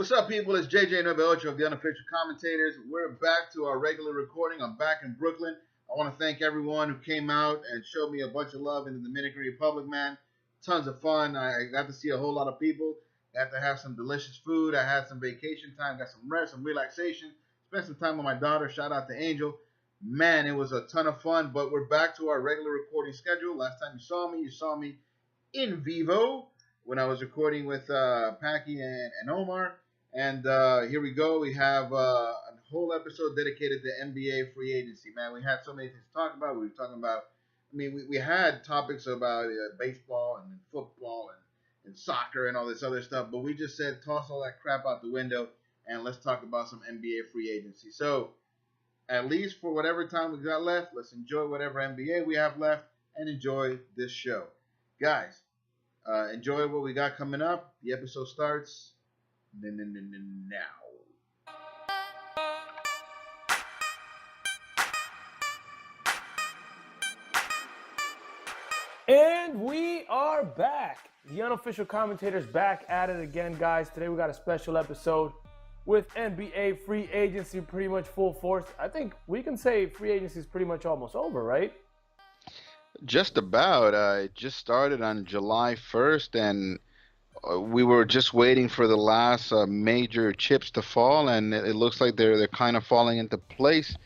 What's up, people? It's JJ Ocho of the Unofficial Commentators. We're back to our regular recording. I'm back in Brooklyn. I want to thank everyone who came out and showed me a bunch of love in the Dominican Republic, man. Tons of fun. I got to see a whole lot of people. Got to have some delicious food. I had some vacation time, got some rest, some relaxation. Spent some time with my daughter. Shout out to Angel. Man, it was a ton of fun, but we're back to our regular recording schedule. Last time you saw me in vivo when I was recording with Packy and Omar. And here we go. We have a whole episode dedicated to NBA free agency, man. We had so many things to talk about. We were talking about, we had topics about baseball and football and soccer and all this other stuff, but we just said toss all that crap out the window and let's talk about some NBA free agency. So at least for whatever time we got left, let's enjoy whatever NBA we have left and enjoy this show. Guys, enjoy what we got coming up. The episode starts now. And we are back. The Unofficial Commentators back at it again, guys. Today we got a special episode with NBA free agency pretty much full force. I think we can say free agency is pretty much almost over, right? Just about. It just started on July 1st, and we were just waiting for the last major chips to fall, and it looks like they're kind of falling into place.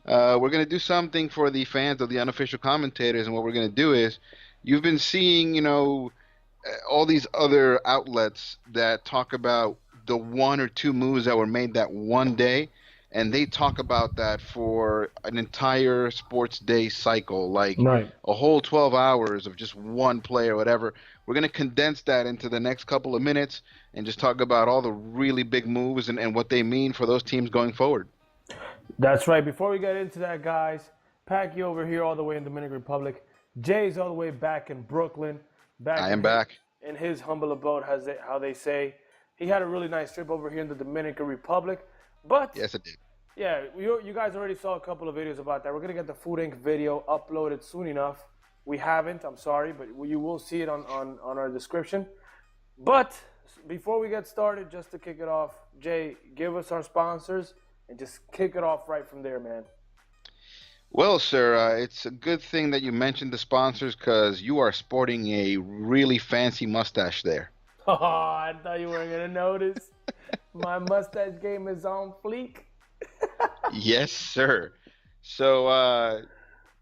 We're going to do something for the fans of the Unofficial Commentators, and what we're going to do is, you've been seeing, all these other outlets that talk about the one or two moves that were made that one day, and they talk about that for an entire sports day cycle, like a whole 12 hours of just one play or whatever. We're going to condense that into the next couple of minutes and just talk about all the really big moves and what they mean for those teams going forward. That's right. Before we get into that, guys, Packy over here all the way in Dominican Republic. Jay's all the way back in Brooklyn. I am back. In his humble abode, how they say. He had a really nice trip over here in the Dominican Republic. But yes, it did. Yeah, you guys already saw a couple of videos about that. We're going to get the Food Inc. video uploaded soon enough. We haven't, I'm sorry, but you will see it on our description. But before we get started, just to kick it off, Jay, give us our sponsors and just kick it off right from there, man. Well, sir, it's a good thing that you mentioned the sponsors because you are sporting a really fancy mustache there. Oh, I thought you weren't going to notice. My mustache game is on fleek. Yes, sir. So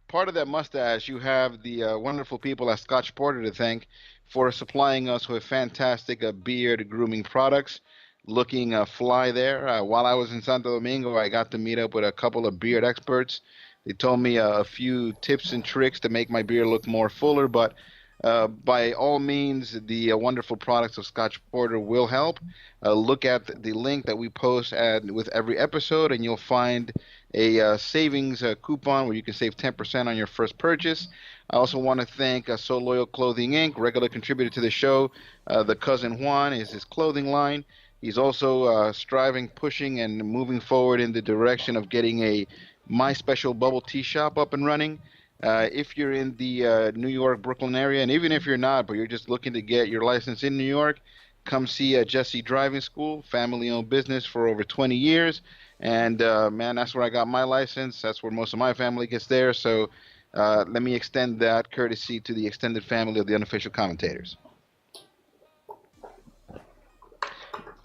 part of that mustache, you have the wonderful people at Scotch Porter to thank for supplying us with fantastic beard grooming products. Looking fly there. While I was in Santo Domingo, I got to meet up with a couple of beard experts. They told me a few tips and tricks to make my beard look more fuller, but by all means, the wonderful products of Scotch Porter will help. Look at the link that we post with every episode, and you'll find a savings coupon where you can save 10% on your first purchase. I also want to thank So Loyal Clothing Inc., regular contributor to the show. The Cousin Juan is his clothing line. He's also striving, pushing, and moving forward in the direction of getting a My Special Bubble Tea shop up and running. If you're in the New York, Brooklyn area, and even if you're not, but you're just looking to get your license in New York, come see Jesse Driving School, family-owned business for over 20 years. And, man, that's where I got my license. That's where most of my family gets there. So let me extend that courtesy to the extended family of the Unofficial Commentators.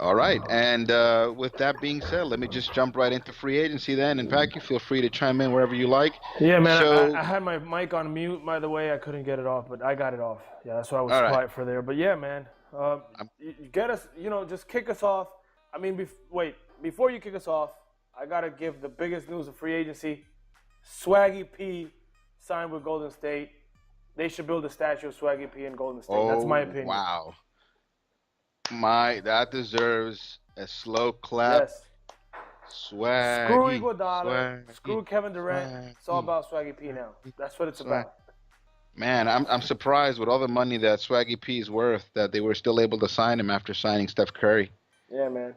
All right, and with that being said, let me just jump right into free agency then. And Packy, feel free to chime in wherever you like. Yeah, man, so, I had my mic on mute, by the way. I couldn't get it off, but I got it off. Yeah, that's why I was quiet for there. But yeah, man, get us, just kick us off. I mean, before you kick us off, I got to give the biggest news of free agency. Swaggy P signed with Golden State. They should build a statue of Swaggy P in Golden State. That's my opinion. Wow. That deserves a slow clap. Yes. Swaggy. Screw Iguodala. Screw Kevin Durant. Swaggy. It's all about Swaggy P now. That's what it's about. Man, I'm surprised with all the money that Swaggy P is worth that they were still able to sign him after signing Steph Curry. Yeah, man.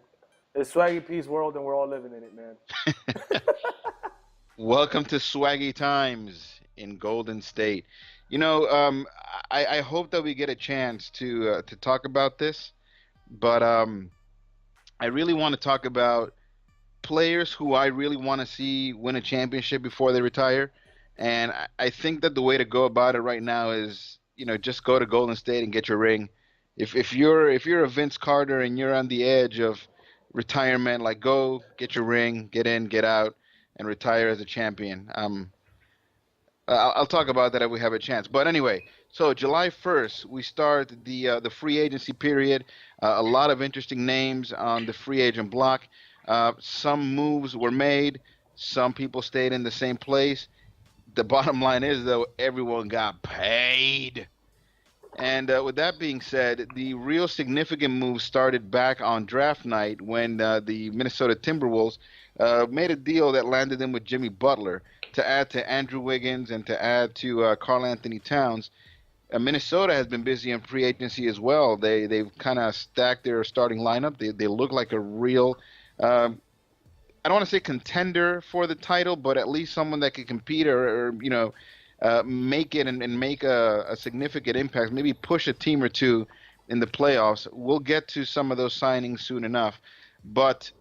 It's Swaggy P's world, and we're all living in it, man. Welcome to Swaggy Times in Golden State. I hope that we get a chance to talk about this. But I really want to talk about players who I really want to see win a championship before they retire. And I think that the way to go about it right now is, just go to Golden State and get your ring. If you're a Vince Carter and you're on the edge of retirement, like, go get your ring, get in, get out, and retire as a champion. I'll talk about that if we have a chance. But anyway, so July 1st, we start the free agency period. A lot of interesting names on the free agent block. Some moves were made. Some people stayed in the same place. The bottom line is, though, everyone got paid. And with that being said, the real significant move started back on draft night when the Minnesota Timberwolves made a deal that landed them with Jimmy Butler to add to Andrew Wiggins and to add to Karl Anthony Towns. Minnesota has been busy in free agency as well. They've kind of stacked their starting lineup. They look like a real, I don't want to say contender for the title, but at least someone that could compete or make it and make a significant impact, maybe push a team or two in the playoffs. We'll get to some of those signings soon enough. But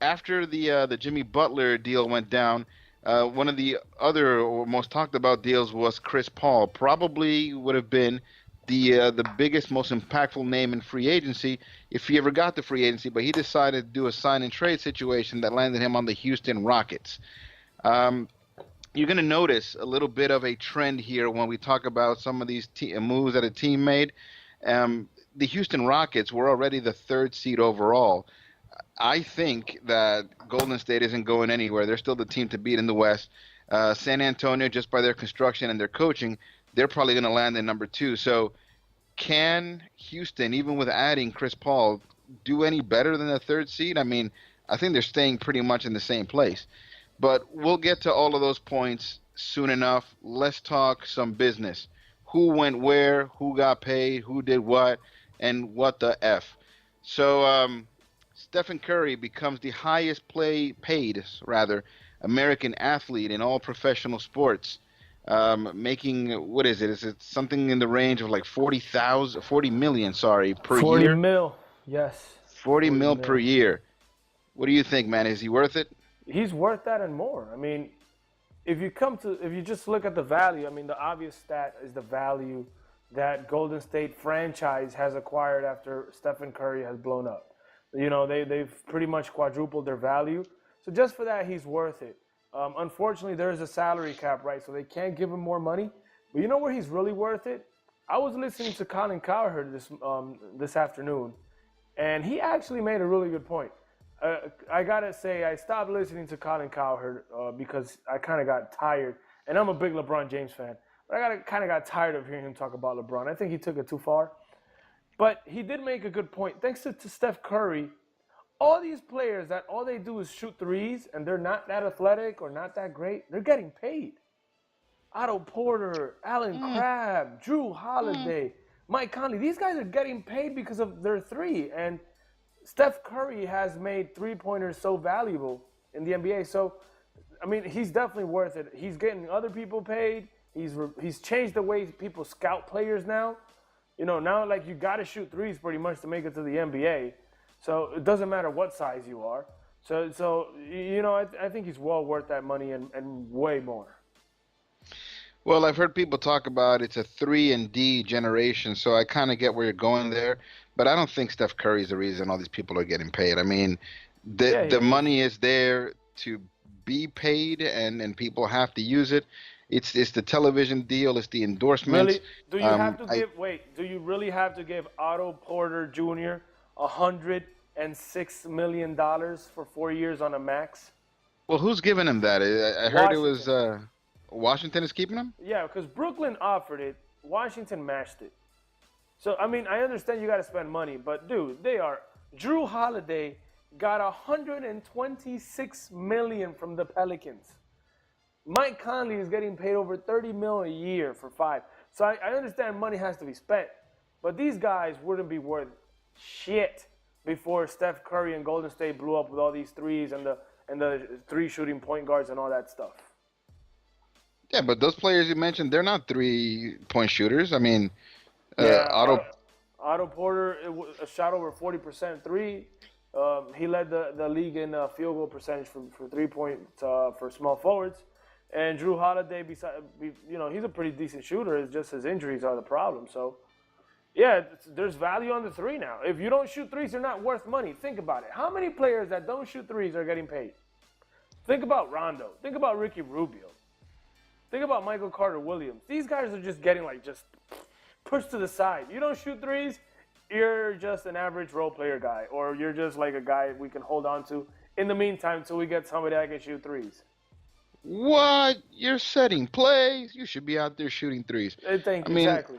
after the Jimmy Butler deal went down, one of the other or most talked about deals was Chris Paul. Probably would have been the biggest, most impactful name in free agency if he ever got to free agency, but he decided to do a sign and trade situation that landed him on the Houston Rockets. You're going to notice a little bit of a trend here when we talk about some of these moves that a team made. The Houston Rockets were already the 3rd seed overall. I think that Golden State isn't going anywhere. They're still the team to beat in the West. San Antonio, just by their construction and their coaching, they're probably going to land in number 2. So can Houston, even with adding Chris Paul, do any better than the 3rd seed? I mean, I think they're staying pretty much in the same place. But we'll get to all of those points soon enough. Let's talk some business. Who went where, who got paid, who did what, and what the F. So Stephen Curry becomes the highest paid American athlete in all professional sports, making, what is it? Is it something in the range of like 40 million, per year? 40 mil, yes. 40 mil per year. What do you think, man? Is he worth it? He's worth that and more. I mean, if you just look at the value, I mean, the obvious stat is the value that Golden State franchise has acquired after Stephen Curry has blown up. They've pretty much quadrupled their value. So just for that, he's worth it. Unfortunately, there is a salary cap, right? So they can't give him more money. But you know where he's really worth it? I was listening to Colin Cowherd this afternoon, and he actually made a really good point. I gotta say, I stopped listening to Colin Cowherd because I kind of got tired. And I'm a big LeBron James fan, but I kind of got tired of hearing him talk about LeBron. I think he took it too far. But he did make a good point. Thanks to Steph Curry, all these players that all they do is shoot threes and they're not that athletic or not that great, they're getting paid. Otto Porter, Allen Crabbe, Drew Holiday, Mike Conley, these guys are getting paid because of their three. And Steph Curry has made three-pointers so valuable in the NBA. So, I mean, he's definitely worth it. He's getting other people paid. He's changed the way people scout players now. Now, like, you got to shoot threes pretty much to make it to the NBA. So it doesn't matter what size you are. So I think he's well worth that money and way more. Well, I've heard people talk about it's a 3-and-D generation, so I kind of get where you're going there. But I don't think Steph Curry's the reason all these people are getting paid. I mean, the money is there to be paid, and people have to use it. It's the television deal. It's the endorsements. Really? Do you have to give? Wait. Do you really have to give Otto Porter Jr. $106 million for 4 years on a max? Well, who's giving him that? I heard it was Washington is keeping him. Yeah, because Brooklyn offered it, Washington matched it. So I mean, I understand you got to spend money, but dude, Drew Holiday got $126 million from the Pelicans. Mike Conley is getting paid over $30 million a year for 5. So I understand money has to be spent, but these guys wouldn't be worth shit before Steph Curry and Golden State blew up with all these threes and the 3 shooting point guards and all that stuff. Yeah, but those players you mentioned, they're not 3-point shooters. I mean, Otto Porter a shot over 40% three. He led the league in field goal percentage for 3-point for small forwards. And Drew Holiday, he's a pretty decent shooter. It's just his injuries are the problem. So, yeah, there's value on the three now. If you don't shoot threes, you're not worth money. Think about it. How many players that don't shoot threes are getting paid? Think about Rondo. Think about Ricky Rubio. Think about Michael Carter-Williams. These guys are just getting just pushed to the side. You don't shoot threes, you're just an average role player guy, or you're just like a guy we can hold on to in the meantime until we get somebody that can shoot threes. What? You're setting plays. You should be out there shooting threes. Exactly.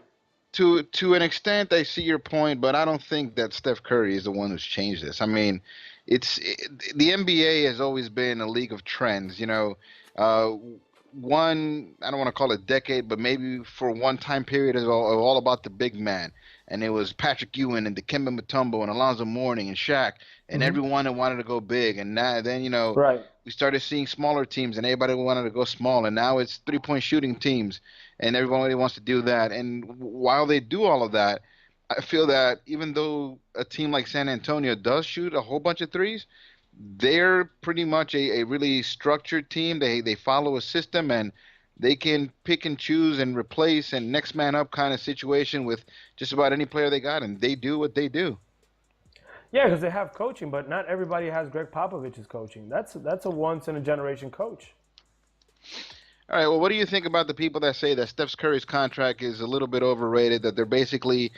To an extent, I see your point, but I don't think that Steph Curry is the one who's changed this. I mean, the NBA has always been a league of trends. I don't want to call it decade, but maybe for one time period, it was all about the big man. And it was Patrick Ewing and Dikembe Mutombo and Alonzo Mourning and Shaq and everyone that wanted to go big. And then right. We started seeing smaller teams and everybody wanted to go small. And now it's 3-point shooting teams and everybody wants to do that. And while they do all of that, I feel that even though a team like San Antonio does shoot a whole bunch of threes, they're pretty much a really structured team. They follow a system and they can pick and choose and replace and next man up kind of situation with just about any player they got, and they do what they do. Yeah, because they have coaching, but not everybody has Greg Popovich's coaching. That's a once-in-a-generation coach. All right, well, what do you think about the people that say that Steph Curry's contract is a little bit overrated, that they're basically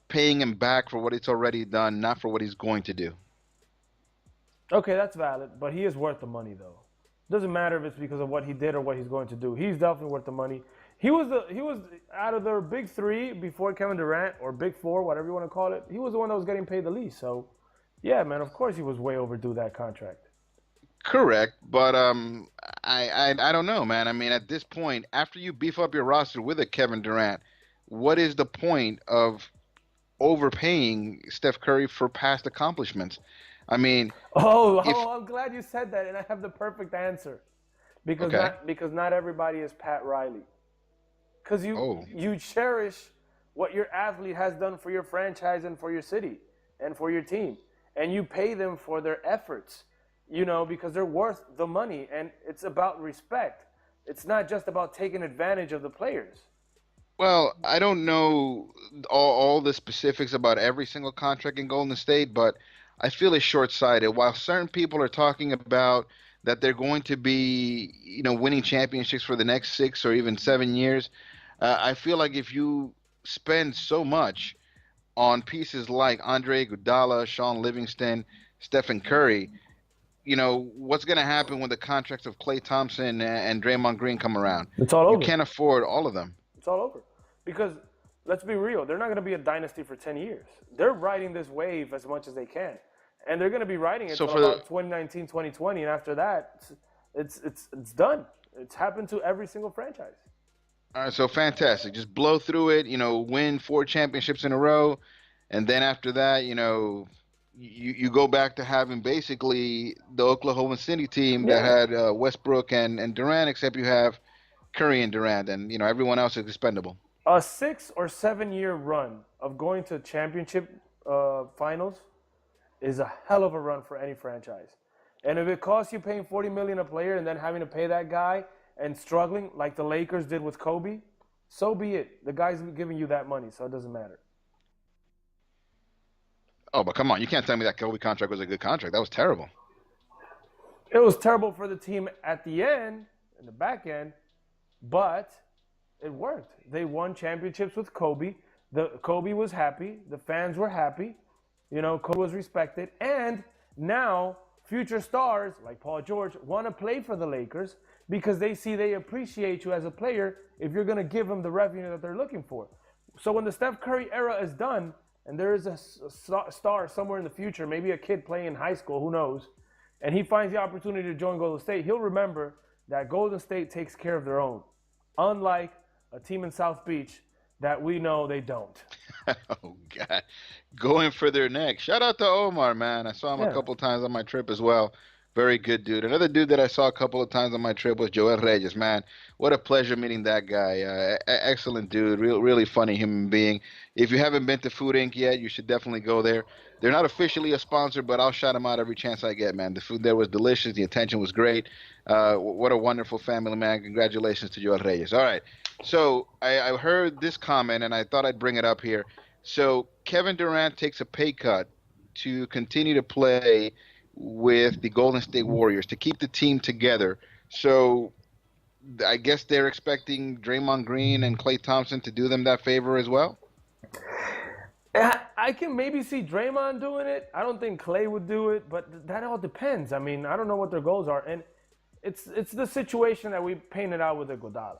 paying him back for what he's already done, not for what he's going to do? Okay, that's valid, but he is worth the money, though. Doesn't matter if it's because of what he did or what he's going to do. He's definitely worth the money. He was out of their big three before Kevin Durant, or big four, whatever you want to call it. He was the one that was getting paid the least. So, yeah, man, of course he was way overdue that contract. Correct, but I don't know, man. I mean, at this point, after you beef up your roster with a Kevin Durant, what is the point of overpaying Steph Curry for past accomplishments? I mean, I'm glad you said that, and I have the perfect answer. Because not everybody is Pat Riley. Because you cherish what your athlete has done for your franchise and for your city and for your team, and you pay them for their efforts, because they're worth the money, and it's about respect. It's not just about taking advantage of the players. Well, I don't know all the specifics about every single contract in Golden State, but I feel it's short-sighted. While certain people are talking about that they're going to be, winning championships for the next 6 or even 7 years, I feel like if you spend so much on pieces like Andre Iguodala, Sean Livingston, Stephen Curry, what's going to happen when the contracts of Klay Thompson and Draymond Green come around? It's all over. You can't afford all of them. It's all over. Because, let's be real, they're not going to be a dynasty for 10 years. They're riding this wave as much as they can. And they're going to be riding it until about 2019, 2020. And after that, it's done. It's happened to every single franchise. All right, so fantastic. Just blow through it, win 4 championships in a row. And then after that, you go back to having basically the Oklahoma City team that had Westbrook and Durant, except you have Curry and Durant, and everyone else is expendable. A 6 or 7 year run of going to championship finals is a hell of a run for any franchise. And if it costs you paying $40 million a player and then having to pay that guy and struggling like the Lakers did with Kobe, so be it. The guy's giving you that money, so it doesn't matter. Oh, but come on. You can't tell me that Kobe contract was a good contract. That was terrible. It was terrible for the team at the end, in the back end, but it worked. They won championships with Kobe. Kobe was happy. The fans were happy. Kobe was respected. And now future stars like Paul George want to play for the Lakers because they appreciate you as a player if you're going to give them the revenue that they're looking for. So when the Steph Curry era is done and there is a star somewhere in the future, maybe a kid playing in high school, who knows, and he finds the opportunity to join Golden State, he'll remember that Golden State takes care of their own, unlike a team in South Beach that we know they don't. Oh, God. Going for their neck. Shout out to Omar, man. I saw him a couple times on my trip as well. Very good dude. Another dude that I saw a couple of times on my trip was Joel Reyes. Man, what a pleasure meeting that guy. Excellent dude. Really funny human being. If you haven't been to Food Inc. yet, you should definitely go there. They're not officially a sponsor, but I'll shout them out every chance I get, man. The food there was delicious. The attention was great. What a wonderful family, man. Congratulations to Joel Reyes. All right. So I heard this comment, and I thought I'd bring it up here. So Kevin Durant takes a pay cut to continue to play with the Golden State Warriors to keep the team together. So I guess they're expecting Draymond Green and Klay Thompson to do them that favor as well? I can maybe see Draymond doing it. I don't think Klay would do it, but that all depends. I mean, I don't know what their goals are. And it's the situation that we painted out with Iguodala.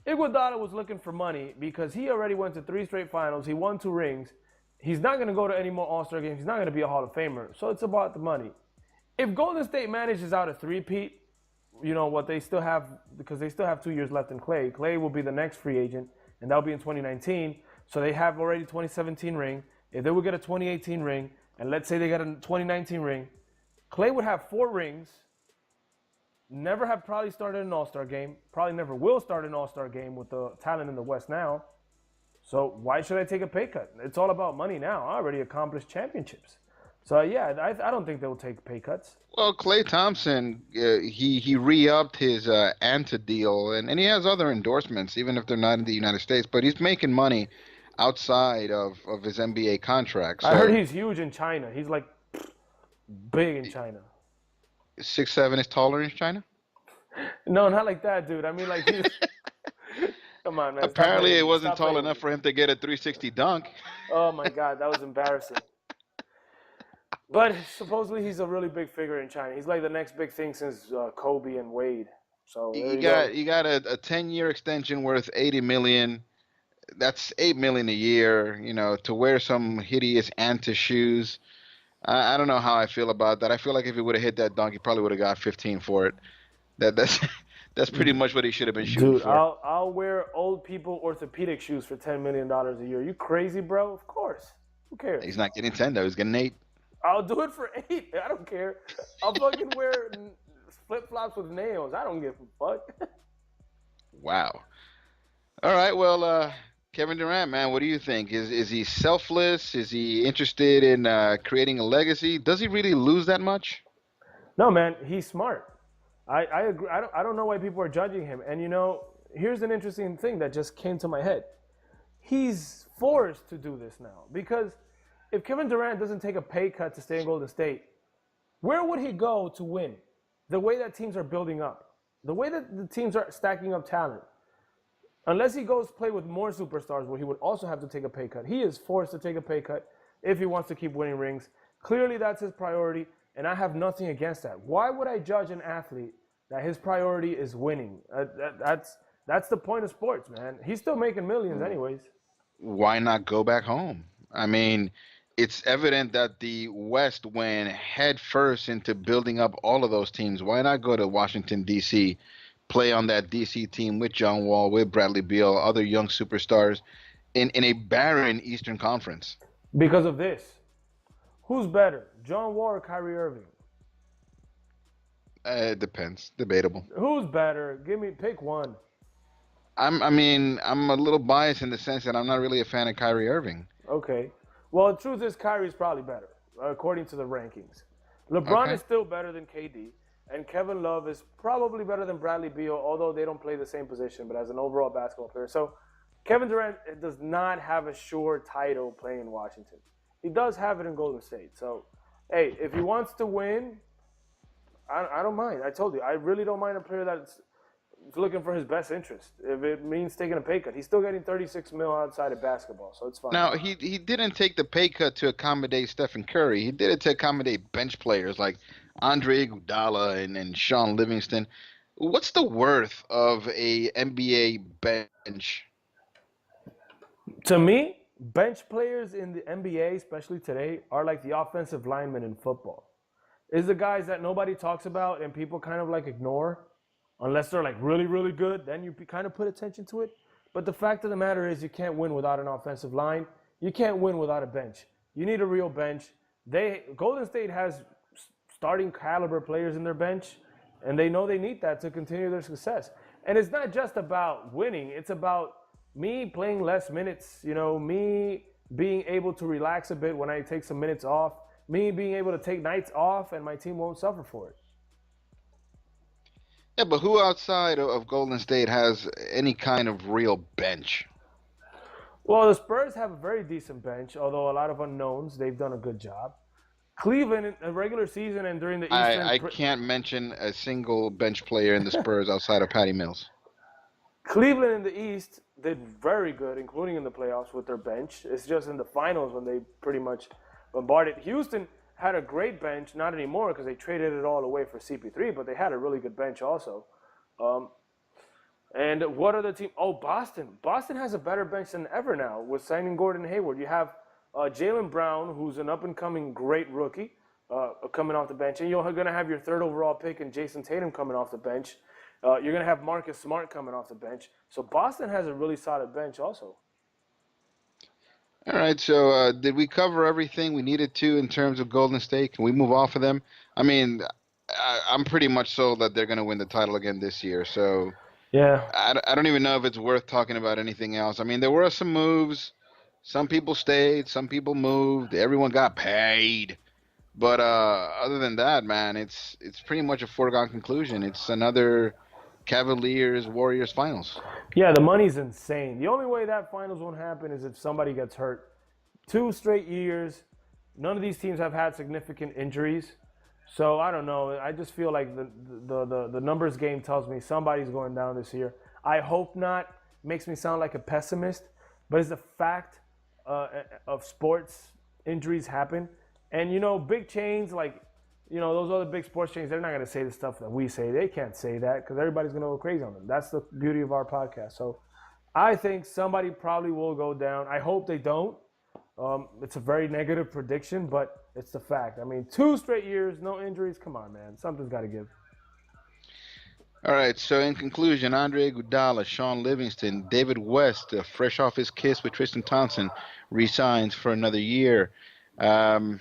Iguodala was looking for money because he already went to 3 straight finals. He won 2 rings. He's not going to go to any more All-Star games. He's not going to be a Hall of Famer. So it's about the money. If Golden State manages out a three-peat, you know, what they still have, because they still have 2 years left in Klay. Klay will be the next free agent, and that'll be in 2019. So they have already 2017 ring. If they would get a 2018 ring, and let's say they got a 2019 ring, Klay would have 4 rings, never have probably started an All-Star game, probably never will start an All-Star game with the talent in the West now. So why should I take a pay cut? It's all about money now. I already accomplished championships. So, yeah, I don't think they'll take pay cuts. Well, Klay Thompson, he re-upped his ANTA deal, and he has other endorsements, even if they're not in the United States. But he's making money outside of his NBA contract. So I heard he's huge in China. He's, like, big in China. 6'7" is taller in China? No, not like that, dude. I mean, like, he's... Come on, man. Apparently it wasn't tall enough for him to get a 360 dunk. Oh, my God. That was embarrassing. But supposedly he's a really big figure in China. He's like the next big thing since Kobe and Wade. So you got a 10-year extension worth $80 million. That's $8 million a year. You know, to wear some hideous ANTA shoes. I don't know how I feel about that. I feel like if he would have hit that dunk, he probably would have got 15 for it. That's pretty much what he should have been shooting for. Dude, I'll wear old people orthopedic shoes for $10 million a year. You crazy, bro? Of course. Who cares? He's not getting 10 though. He's getting 8. I'll do it for 8. I don't care. I'll fucking wear flip-flops with nails. I don't give a fuck. Wow. All right. Well, Kevin Durant, man, what do you think? Is he selfless? Is he interested in creating a legacy? Does he really lose that much? No, man. He's smart. I agree. I don't know why people are judging him. And, you know, here's an interesting thing that just came to my head. He's forced to do this now because if Kevin Durant doesn't take a pay cut to stay in Golden State, where would he go to win? The way that teams are building up, the way that the teams are stacking up talent. Unless he goes play with more superstars where he would also have to take a pay cut. He is forced to take a pay cut if he wants to keep winning rings. Clearly that's his priority, and I have nothing against that. Why would I judge an athlete that his priority is winning? That's the point of sports, man. He's still making millions anyways. Why not go back home? I mean, it's evident that the West went head first into building up all of those teams. Why not go to Washington, D.C., play on that D.C. team with John Wall, with Bradley Beal, other young superstars in a barren Eastern Conference? Because of this. Who's better, John Wall or Kyrie Irving? It depends. Debatable. Who's better? Pick one. I'm a little biased in the sense that I'm not really a fan of Kyrie Irving. Okay. Well, the truth is Kyrie's probably better, according to the rankings. LeBron is still better than KD, and Kevin Love is probably better than Bradley Beal, although they don't play the same position, but as an overall basketball player. So Kevin Durant does not have a sure title playing in Washington. He does have it in Golden State. So, hey, if he wants to win, I don't mind. I told you, I really don't mind a player that's looking for his best interest. If it means taking a pay cut, he's still getting $36 million outside of basketball, so it's fine. Now he didn't take the pay cut to accommodate Stephen Curry. He did it to accommodate bench players like Andre Iguodala and Sean Livingston. What's the worth of a NBA bench? To me, bench players in the NBA, especially today, are like the offensive linemen in football. It's the guys that nobody talks about and people kind of like ignore. Unless they're like really, really good, then you kind of put attention to it. But the fact of the matter is you can't win without an offensive line. You can't win without a bench. You need a real bench. Golden State has starting caliber players in their bench, and they know they need that to continue their success. And it's not just about winning. It's about me playing less minutes, me being able to relax a bit when I take some minutes off, me being able to take nights off, and my team won't suffer for it. Yeah, but who outside of Golden State has any kind of real bench? Well, the Spurs have a very decent bench, although a lot of unknowns. They've done a good job. Cleveland, in the regular season and during the Eastern... I can't mention a single bench player in the Spurs outside of Patty Mills. Cleveland in the East did very good, including in the playoffs with their bench. It's just in the finals when they pretty much bombarded. Houston had a great bench, not anymore because they traded it all away for CP3, but they had a really good bench also. And what other team? Oh, Boston. Boston has a better bench than ever now with signing Gordon Hayward. You have Jaylen Brown, who's an up-and-coming great rookie, coming off the bench. And you're going to have your third overall pick and Jason Tatum coming off the bench. You're going to have Marcus Smart coming off the bench. So Boston has a really solid bench also. All right, so did we cover everything we needed to in terms of Golden State? Can we move off of them? I mean, I'm pretty much sold that they're going to win the title again this year. So yeah, I don't even know if it's worth talking about anything else. I mean, there were some moves. Some people stayed, some people moved. Everyone got paid. But other than that, man, it's pretty much a foregone conclusion. It's another Cavaliers-Warriors finals. Yeah, the money's insane. The only way that finals won't happen is if somebody gets hurt. 2 straight years, none of these teams have had significant injuries. So I don't know. I just feel like the numbers game tells me somebody's going down this year. I hope not. Makes me sound like a pessimist, but it's a fact of sports. Injuries happen. And, big chains like, those other big sports chains, they're not going to say the stuff that we say. They can't say that because everybody's going to go crazy on them. That's the beauty of our podcast. So I think somebody probably will go down. I hope they don't. It's a very negative prediction, but it's the fact. I mean, 2 straight years, no injuries. Come on, man. Something's got to give. All right, so in conclusion, Andre Iguodala, Sean Livingston, David West, fresh off his kiss with Tristan Thompson, resigns for another year. Kevin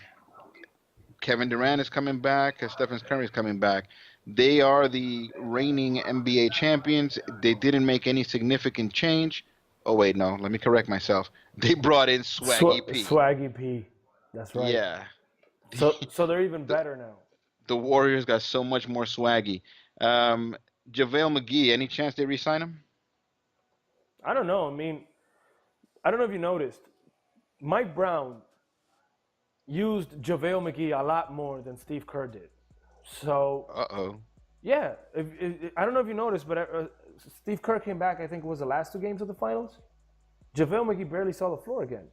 Durant is coming back. Stephen Curry is coming back. They are the reigning NBA champions. They didn't make any significant change. Oh, wait, no. Let me correct myself. They brought in Swaggy P. Swaggy P. That's right. Yeah. So they're even better now. The Warriors got so much more swaggy. JaVale McGee, any chance they re-sign him? I don't know. I mean, I don't know if you noticed. Mike Brown used JaVale McGee a lot more than Steve Kerr did. So, yeah. I don't know if you noticed, but Steve Kerr came back, I think it was the last 2 games of the finals. JaVale McGee barely saw the floor again.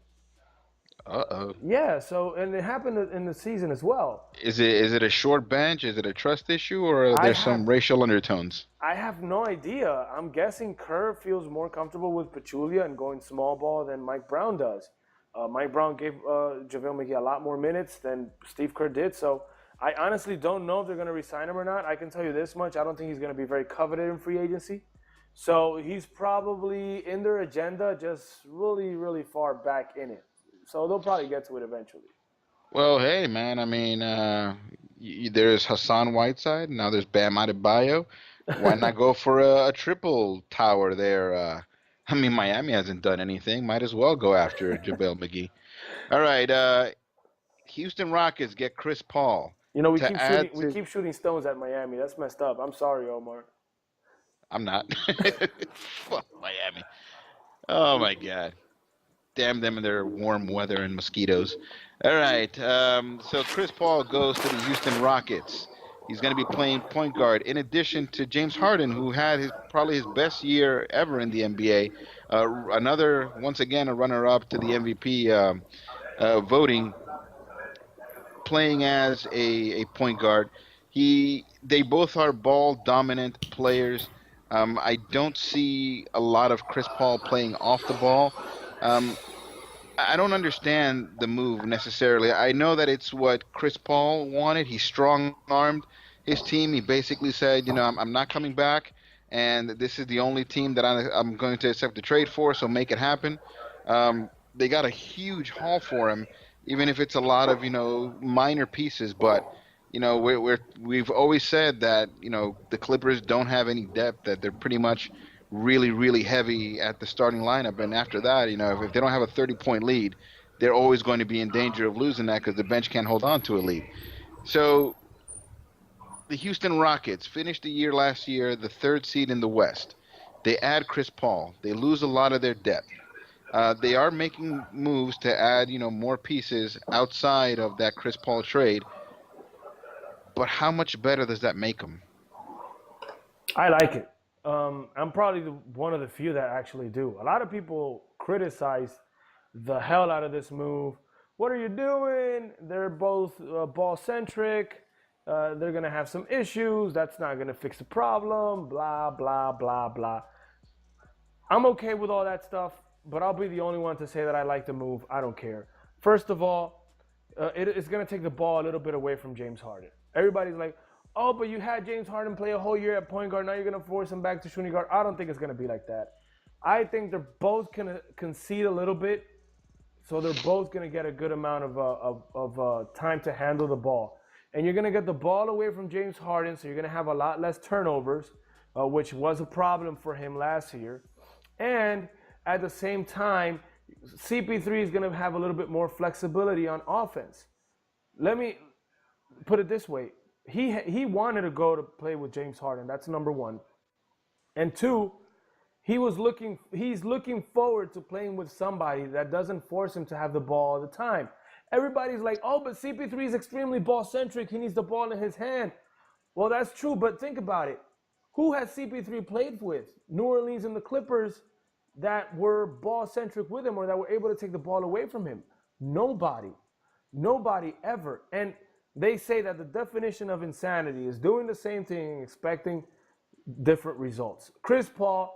Yeah, and it happened in the season as well. Is it a short bench? Is it a trust issue, or are there some racial undertones? I have no idea. I'm guessing Kerr feels more comfortable with Pachulia and going small ball than Mike Brown does. Mike Brown gave JaVale McGee a lot more minutes than Steve Kerr did, so I honestly don't know if they're going to re-sign him or not. I can tell you this much. I don't think he's going to be very coveted in free agency. So he's probably in their agenda, just really, really far back in it. So they'll probably get to it eventually. Well, hey, man, I mean, there's Hassan Whiteside. Now there's Bam Adebayo. Why not go for a triple tower there? I mean, Miami hasn't done anything. Might as well go after JaVale McGee. All right, Houston Rockets get Chris Paul. We keep shooting stones at Miami. That's messed up. I'm sorry, Omar. I'm not. Fuck Miami. Oh, my God. Damn them and their warm weather and mosquitoes. All right, so Chris Paul goes to the Houston Rockets. He's going to be playing point guard in addition to James Harden, who had probably his best year ever in the NBA. Once again, a runner-up to the MVP voting, playing as a point guard. They both are ball-dominant players. I don't see a lot of Chris Paul playing off the ball. I don't understand the move necessarily. I know that it's what Chris Paul wanted. He strong-armed his team. He basically said, I'm not coming back, and this is the only team that I'm going to accept the trade for, so make it happen. They got a huge haul for him, even if it's a lot of, minor pieces. But you know, we've always said that, you know, the Clippers don't have any depth, that they're pretty much really, really heavy at the starting lineup. And after that, you know, if they don't have a 30-point lead, they're always going to be in danger of losing that because the bench can't hold on to a lead. So the Houston Rockets finished the year last year the third seed in the West. They add Chris Paul. They lose a lot of their depth. They are making moves to add, you know, more pieces outside of that Chris Paul trade. But how much better does that make them? I like it. I'm probably one of the few that actually do. A lot of people criticize the hell out of this move. What are you doing? They're both ball-centric. They're going to have some issues. That's not going to fix the problem. Blah, blah, blah, blah. I'm okay with all that stuff, but I'll be the only one to say that I like the move. I don't care. First of all, it's going to take the ball a little bit away from James Harden. Everybody's like, oh, but you had James Harden play a whole year at point guard. Now you're going to force him back to shooting guard. I don't think it's going to be like that. I think they're both going to concede a little bit, so they're both going to get a good amount of time to handle the ball. And you're going to get the ball away from James Harden, so you're going to have a lot less turnovers, which was a problem for him last year. And at the same time, CP3 is going to have a little bit more flexibility on offense. Let me put it this way. He wanted to go to play with James Harden. That's number one. And two, he's looking forward to playing with somebody that doesn't force him to have the ball all the time. Everybody's like, oh, but CP3 is extremely ball-centric. He needs the ball in his hand. Well, that's true, but think about it. Who has CP3 played with? New Orleans and the Clippers that were ball-centric with him or that were able to take the ball away from him? Nobody. Nobody ever. And they say that the definition of insanity is doing the same thing and expecting different results. Chris Paul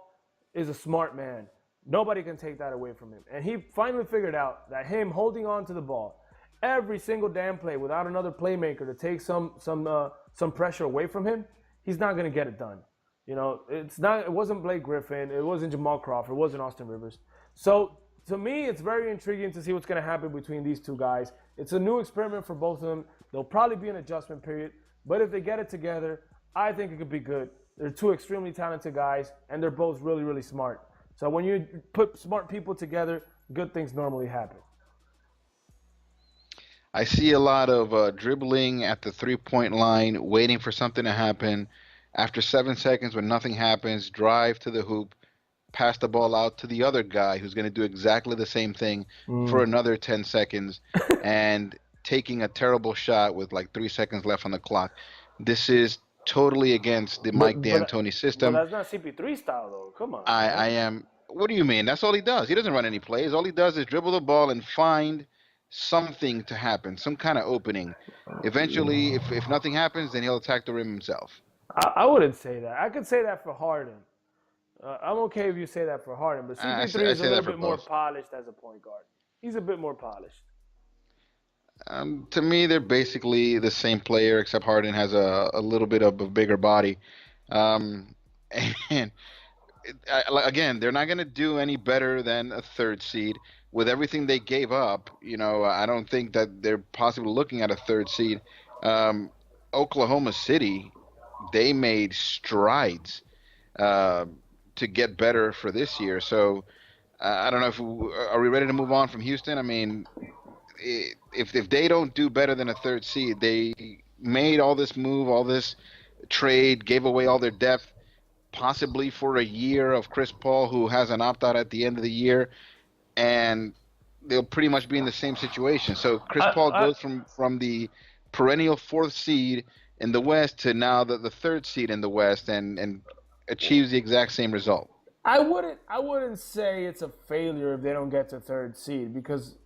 is a smart man. Nobody can take that away from him. And he finally figured out that him holding on to the ball every single damn play without another playmaker to take some pressure away from him, he's not going to get it done. You know, it wasn't Blake Griffin, it wasn't Jamal Crawford, it wasn't Austin Rivers. So to me, it's very intriguing to see what's going to happen between these two guys. It's a new experiment for both of them. There'll probably be an adjustment period, but if they get it together, I think it could be good. They're two extremely talented guys, and they're both really, really smart. So when you put smart people together, good things normally happen. I see a lot of dribbling at the three-point line, waiting for something to happen. After 7 seconds, when nothing happens, drive to the hoop, pass the ball out to the other guy who's going to do exactly the same thing for another 10 seconds, and taking a terrible shot with like 3 seconds left on the clock. This is totally against the Mike D'Antoni system. But that's not CP3 style, though. Come on. I am. What do you mean? That's all he does. He doesn't run any plays. All he does is dribble the ball and find something to happen, some kind of opening. Eventually, if nothing happens, then he'll attack the rim himself. I wouldn't say that. I could say that for Harden. I'm okay if you say that for Harden, but CP3 is a little bit more polished as a point guard. He's a bit more polished. To me, they're basically the same player, except Harden has a little bit of a bigger body. And again, they're not going to do any better than a third seed. With everything they gave up, you know, I don't think that they're possibly looking at a third seed. Oklahoma City, they made strides to get better for this year. So I don't know are we ready to move on from Houston? I mean, if they don't do better than a third seed, they made all this move, all this trade, gave away all their depth, possibly for a year of Chris Paul, who has an opt-out at the end of the year, and they'll pretty much be in the same situation. So Chris Paul goes from the perennial fourth seed in the West to now the third seed in the West, and achieves the exact same result. I wouldn't say it's a failure if they don't get to third seed, because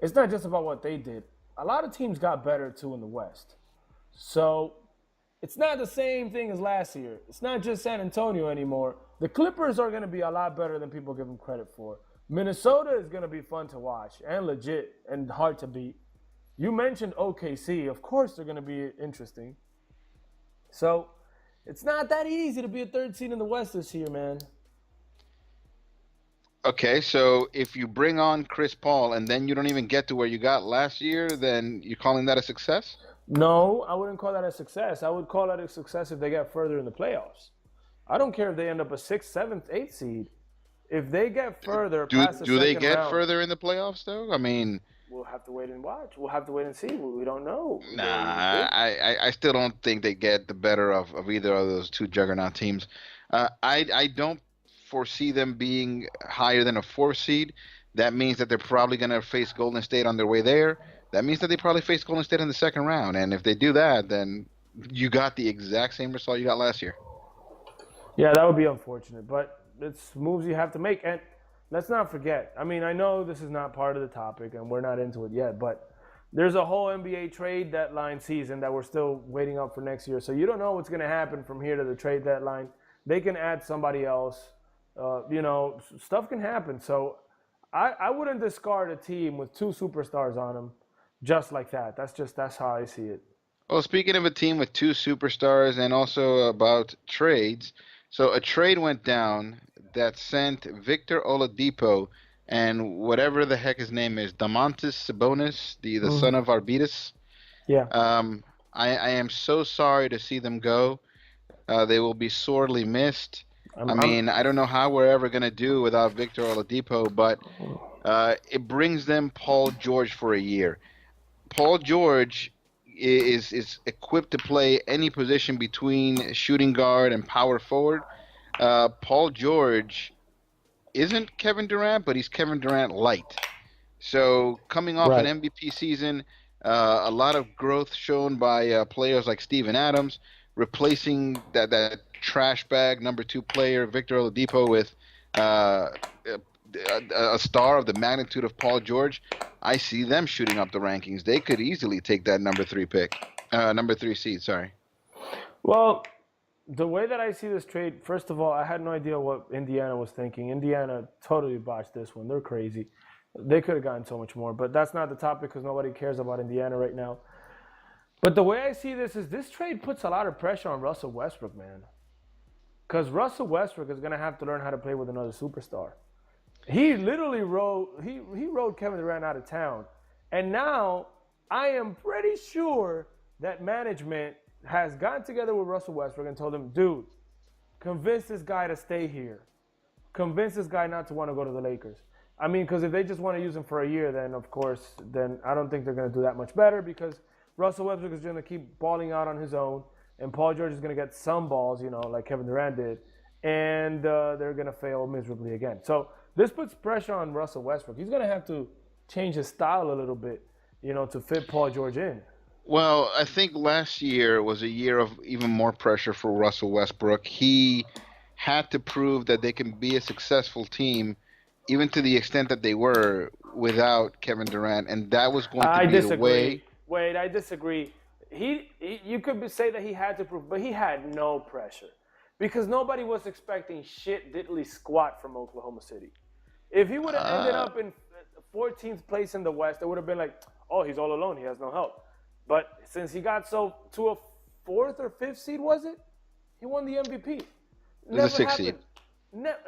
it's not just about what they did. A lot of teams got better too in the West. So it's not the same thing as last year. It's not just San Antonio anymore. The Clippers are going to be a lot better than people give them credit for. Minnesota is going to be fun to watch and legit and hard to beat. You mentioned OKC. Of course they're going to be interesting. So it's not that easy to be a third seed in the West this year, man. Okay, so if you bring on Chris Paul and then you don't even get to where you got last year, then you're calling that a success? No, I wouldn't call that a success. I would call that a success if they get further in the playoffs. I don't care if they end up a 6th, 7th, 8th seed. If they get further past the second round. Do they get further in the playoffs, though? I mean, we'll have to wait and watch. We'll have to wait and see. We don't know. Nah, I still don't think they get the better of either of those two juggernaut teams. I don't foresee them being higher than a 4th seed. That means that they're probably going to face Golden State on their way there. That means that they probably face Golden State in the second round. And if they do that, then you got the exact same result you got last year. Yeah, that would be unfortunate. But it's moves you have to make. And let's not forget. I mean, I know this is not part of the topic, and we're not into it yet. But there's a whole NBA trade deadline season that we're still waiting up for next year. So you don't know what's going to happen from here to the trade deadline. They can add somebody else. Stuff can happen. So I wouldn't discard a team with 2 superstars on them just like that. That's how I see it. Well, speaking of a team with 2 superstars and also about trades, so a trade went down that sent Victor Oladipo and whatever the heck his name is, Domantas Sabonis, the son of Arvidas. Yeah. I am so sorry to see them go. They will be sorely missed. I don't know how we're ever going to do without Victor Oladipo, but it brings them Paul George for a year. Paul George is equipped to play any position between shooting guard and power forward. Paul George isn't Kevin Durant, but he's Kevin Durant light. So coming off an MVP season, a lot of growth shown by players like Steven Adams, replacing that trash bag number 2 player Victor Oladipo with a star of the magnitude of Paul George. I see them shooting up the rankings. They could easily take that number 3 seed. Sorry. Well, the way that I see this trade, first of all, I had no idea what Indiana was thinking. Indiana totally botched this one. They're crazy. They could have gotten so much more, but that's not the topic because nobody cares about Indiana right now. But the way I see this is this trade puts a lot of pressure on Russell Westbrook, man. Because Russell Westbrook is going to have to learn how to play with another superstar. He literally rode Kevin Durant out of town. And now I am pretty sure that management has gotten together with Russell Westbrook and told him, dude, convince this guy to stay here. Convince this guy not to want to go to the Lakers. I mean, because if they just want to use him for a year, then of course, then I don't think they're going to do that much better because Russell Westbrook is going to keep balling out on his own, and Paul George is going to get some balls, like Kevin Durant did, and they're going to fail miserably again. So this puts pressure on Russell Westbrook. He's going to have to change his style a little bit, to fit Paul George in. Well, I think last year was a year of even more pressure for Russell Westbrook. He had to prove that they can be a successful team, even to the extent that they were without Kevin Durant, and that was going to be the way. Wait, I disagree. You could say that he had to prove, but he had no pressure because nobody was expecting shit diddly squat from Oklahoma City. If he would have ended up in 14th place in the West, it would have been like, oh, he's all alone. He has no help. But since he got to a 4th or 5th seed, was it? He won the MVP. Never a 6th seed.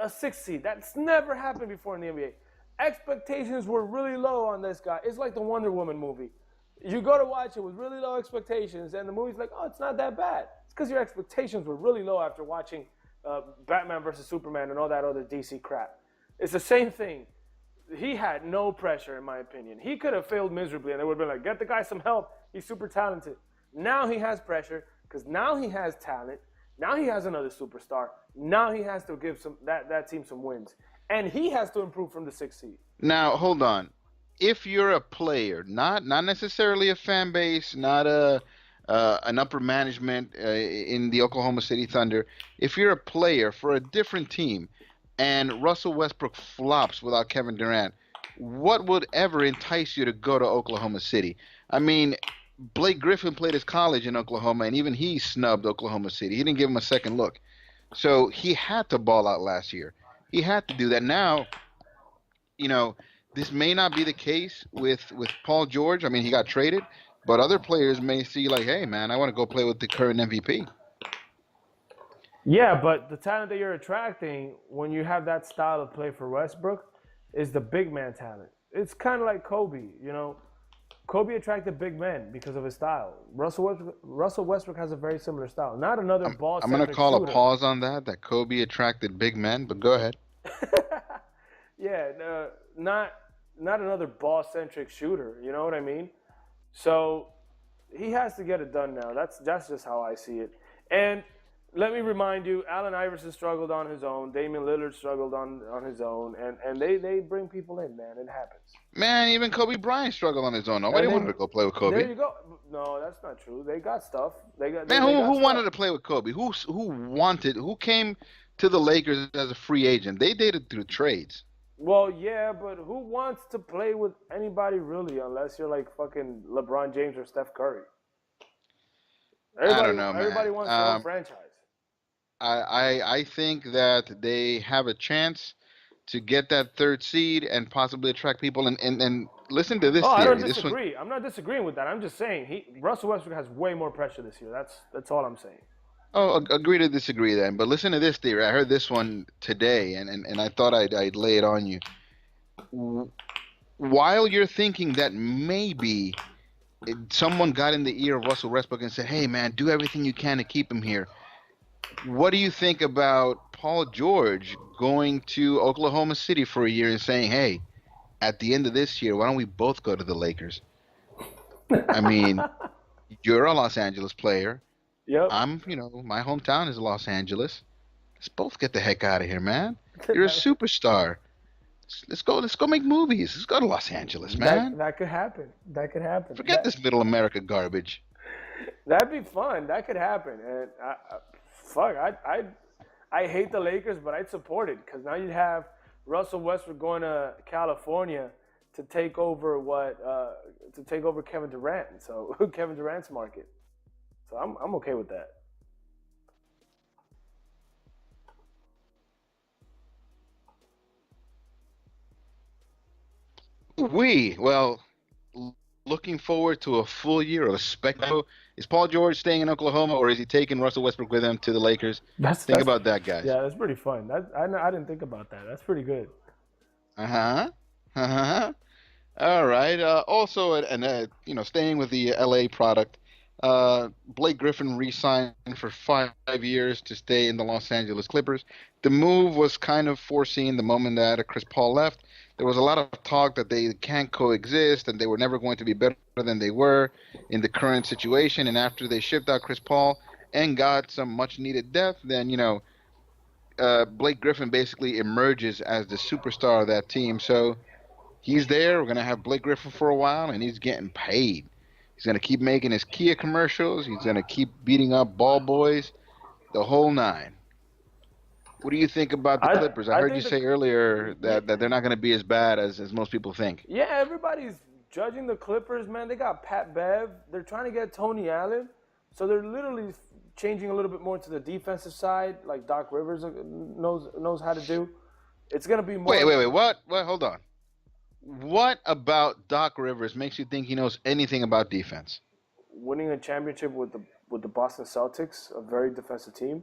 A 6th seed. That's never happened before in the NBA. Expectations were really low on this guy. It's like the Wonder Woman movie. You go to watch it with really low expectations, and the movie's like, oh, it's not that bad. It's because your expectations were really low after watching Batman versus Superman and all that other DC crap. It's the same thing. He had no pressure, in my opinion. He could have failed miserably, and they would have been like, get the guy some help. He's super talented. Now he has pressure because now he has talent. Now he has another superstar. Now he has to give that team some wins. And he has to improve from the 6th seed. Now, hold on. If you're a player, not necessarily a fan base, not an upper management in the Oklahoma City Thunder, if you're a player for a different team and Russell Westbrook flops without Kevin Durant, what would ever entice you to go to Oklahoma City? I mean, Blake Griffin played his college in Oklahoma, and even he snubbed Oklahoma City. He didn't give him a second look. So he had to ball out last year. He had to do that. Now, this may not be the case with Paul George. I mean, he got traded, but other players may see like, hey, man, I want to go play with the current MVP. Yeah, but the talent that you're attracting when you have that style of play for Westbrook is the big man talent. It's kind of like Kobe, Kobe attracted big men because of his style. Russell Westbrook has a very similar style. Not another ball-centric I'm going to call shooter. a pause on that Kobe attracted big men, but go ahead. Yeah, not another ball-centric shooter. You know what I mean? So he has to get it done now. That's just how I see it. And let me remind you, Allen Iverson struggled on his own. Damian Lillard struggled on his own. And they bring people in, man. It happens. Man, even Kobe Bryant struggled on his own. Nobody wanted to go play with Kobe. There you go. No, that's not true. They got stuff. Who wanted to play with Kobe? Who came to the Lakers as a free agent? They dated through trades. Well, yeah, but who wants to play with anybody really unless you're like fucking LeBron James or Steph Curry? I don't know, man. Everybody wants their own franchise. I think that they have a chance to get that third seed and possibly attract people. And listen to this theory. I don't disagree. I'm not disagreeing with that. I'm just saying Russell Westbrook has way more pressure this year. That's all I'm saying. Oh, agree to disagree then. But listen to this theory. I heard this one today, and I thought I'd lay it on you. While you're thinking that maybe someone got in the ear of Russell Westbrook and said, hey, man, do everything you can to keep him here. What do you think about Paul George going to Oklahoma City for a year and saying, hey, at the end of this year, why don't we both go to the Lakers? I mean, you're a Los Angeles player. Yep. My hometown is Los Angeles. Let's both get the heck out of here, man. You're a superstar. Let's go make movies. Let's go to Los Angeles, man. That could happen. Forget this middle America garbage. That'd be fun. That could happen. And I hate the Lakers, but I'd support it because now you'd have Russell Westbrook going to California to take over Kevin Durant. So Kevin Durant's market. So I'm okay with that. Looking forward to a full year of spectacle. Is Paul George staying in Oklahoma, or is he taking Russell Westbrook with him to the Lakers? Think about that, guys. Yeah, that's pretty fun. I didn't think about that. That's pretty good. All right. Also, staying with the LA product, Blake Griffin re-signed for 5 years to stay in the Los Angeles Clippers. The move was kind of foreseen the moment that Chris Paul left. There was a lot of talk that they can't coexist and they were never going to be better than they were in the current situation. And after they shipped out Chris Paul and got some much-needed depth, then, Blake Griffin basically emerges as the superstar of that team. So he's there. We're going to have Blake Griffin for a while, and he's getting paid. He's going to keep making his Kia commercials. He's going to keep beating up ball boys, the whole nine. What do you think about the Clippers? I heard you say earlier that they're not going to be as bad as most people think. Yeah, everybody's judging the Clippers, man. They got Pat Bev. They're trying to get Tony Allen. So they're literally changing a little bit more to the defensive side, like Doc Rivers knows how to do. It's going to be more... Wait. What? Hold on. What about Doc Rivers makes you think he knows anything about defense? Winning a championship with the Boston Celtics, a very defensive team.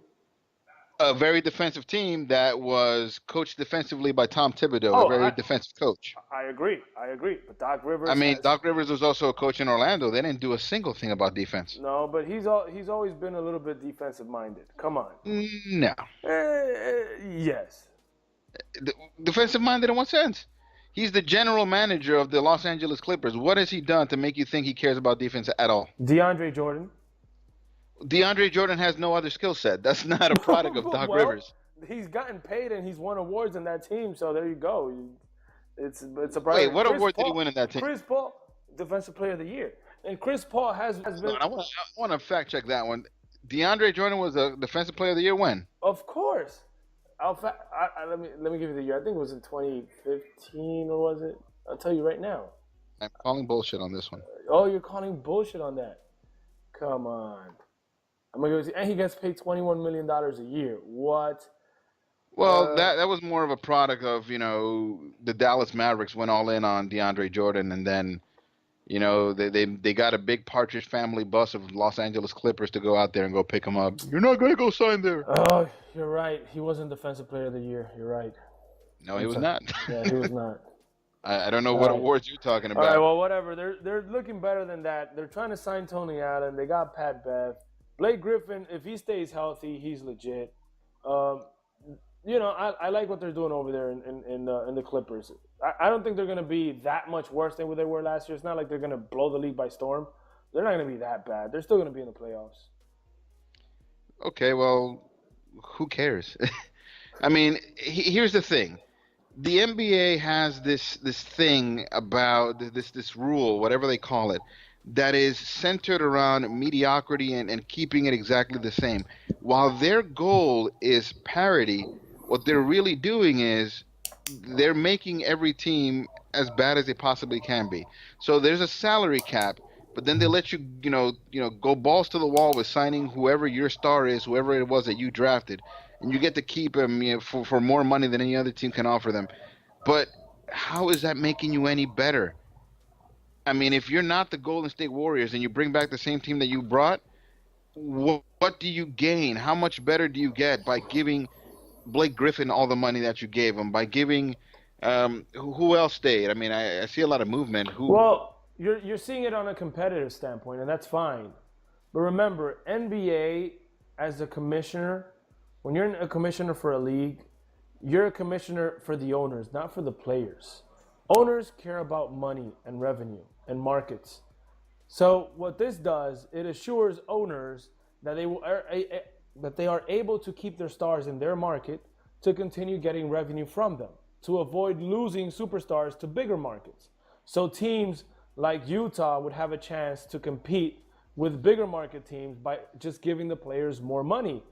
A very defensive team that was coached defensively by Tom Thibodeau, a very defensive coach. I agree. But Doc Rivers... Doc Rivers was also a coach in Orlando. They didn't do a single thing about defense. No, but he's always been a little bit defensive-minded. Come on. No. Yes. Defensive-minded in what sense? He's the general manager of the Los Angeles Clippers. What has he done to make you think he cares about defense at all? DeAndre Jordan. DeAndre Jordan has no other skill set. That's not a product of Doc Rivers. He's gotten paid and he's won awards in that team. So there you go. It's a product. Wait, what award did he win in that team? Chris Paul, Defensive Player of the Year, and Chris Paul has been. I want to fact check that one. DeAndre Jordan was a Defensive Player of the Year when? Of course. Let me give you the year. I think it was in 2015, or was it? I'll tell you right now. I'm calling bullshit on this one. Oh, you're calling bullshit on that? Come on. And he gets paid $21 million a year. What? Well, that was more of a product of, the Dallas Mavericks went all in on DeAndre Jordan, and then, they got a big Partridge Family bus of Los Angeles Clippers to go out there and go pick him up. You're not going to go sign there. Oh, you're right. He wasn't Defensive Player of the Year. You're right. No, he was not. Yeah, he was not. I don't know what awards you're talking about. All right, well, whatever. They're looking better than that. They're trying to sign Tony Allen. They got Pat Bev. Blake Griffin, if he stays healthy, he's legit. I like what they're doing over there in the Clippers. I don't think they're going to be that much worse than what they were last year. It's not like they're going to blow the league by storm. They're not going to be that bad. They're still going to be in the playoffs. Okay, well, who cares? I mean, here's the thing. The NBA has this thing about this rule, whatever they call it, that is centered around mediocrity and keeping it exactly the same. While their goal is parity, what they're really doing is they're making every team as bad as they possibly can be. So there's a salary cap, but then they let you go balls to the wall with signing whoever your star is, whoever it was that you drafted, and you get to keep him for more money than any other team can offer them. But how is that making you any better? I mean, if you're not the Golden State Warriors and you bring back the same team that you brought, what do you gain? How much better do you get by giving Blake Griffin all the money that you gave him? By giving who else stayed? I mean, I see a lot of movement. Well, you're seeing it on a competitive standpoint, and that's fine. But remember, NBA as a commissioner, when you're a commissioner for a league, you're a commissioner for the owners, not for the players. Owners care about money and revenue and markets. So what this does, it assures owners that they are able to keep their stars in their market to continue getting revenue from them, to avoid losing superstars to bigger markets. So teams like Utah would have a chance to compete with bigger market teams by just giving the players more money.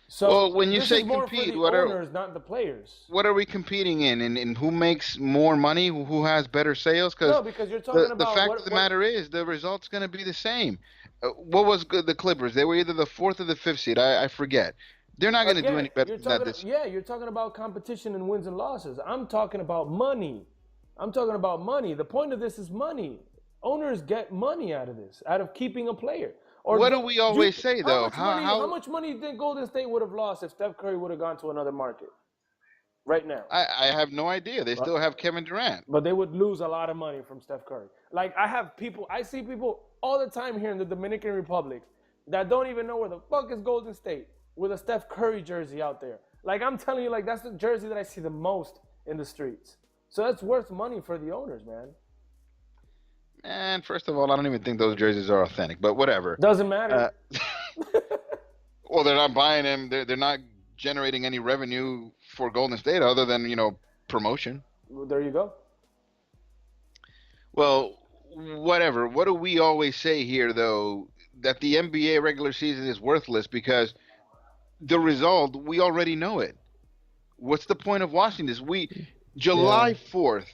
So well, when you say compete, what are owners, not the players? What are we competing in? In who makes more money? Who has better sales? No, because you're talking about the fact of the matter is the result's going to be the same. What was good? The Clippers? They were either the 4th or the 5th seed. I forget. They're not going to do any better than that this year. Yeah, you're talking about competition and wins and losses. I'm talking about money. The point of this is money. Owners get money out of this, out of keeping a player. Or what do we always say, though? How much money do you think Golden State would have lost if Steph Curry would have gone to another market right now? I have no idea. They still have Kevin Durant. But they would lose a lot of money from Steph Curry. Like, I see people all the time here in the Dominican Republic that don't even know where the fuck is Golden State with a Steph Curry jersey out there. Like, I'm telling you, like, that's the jersey that I see the most in the streets. So that's worth money for the owners, man. And first of all, I don't even think those jerseys are authentic, but whatever. Doesn't matter. Well, they're not buying them. They're not generating any revenue for Golden State other than, promotion. Well, there you go. Well, whatever. What do we always say here, though, that the NBA regular season is worthless because the result, we already know it. What's the point of watching this? July 4th,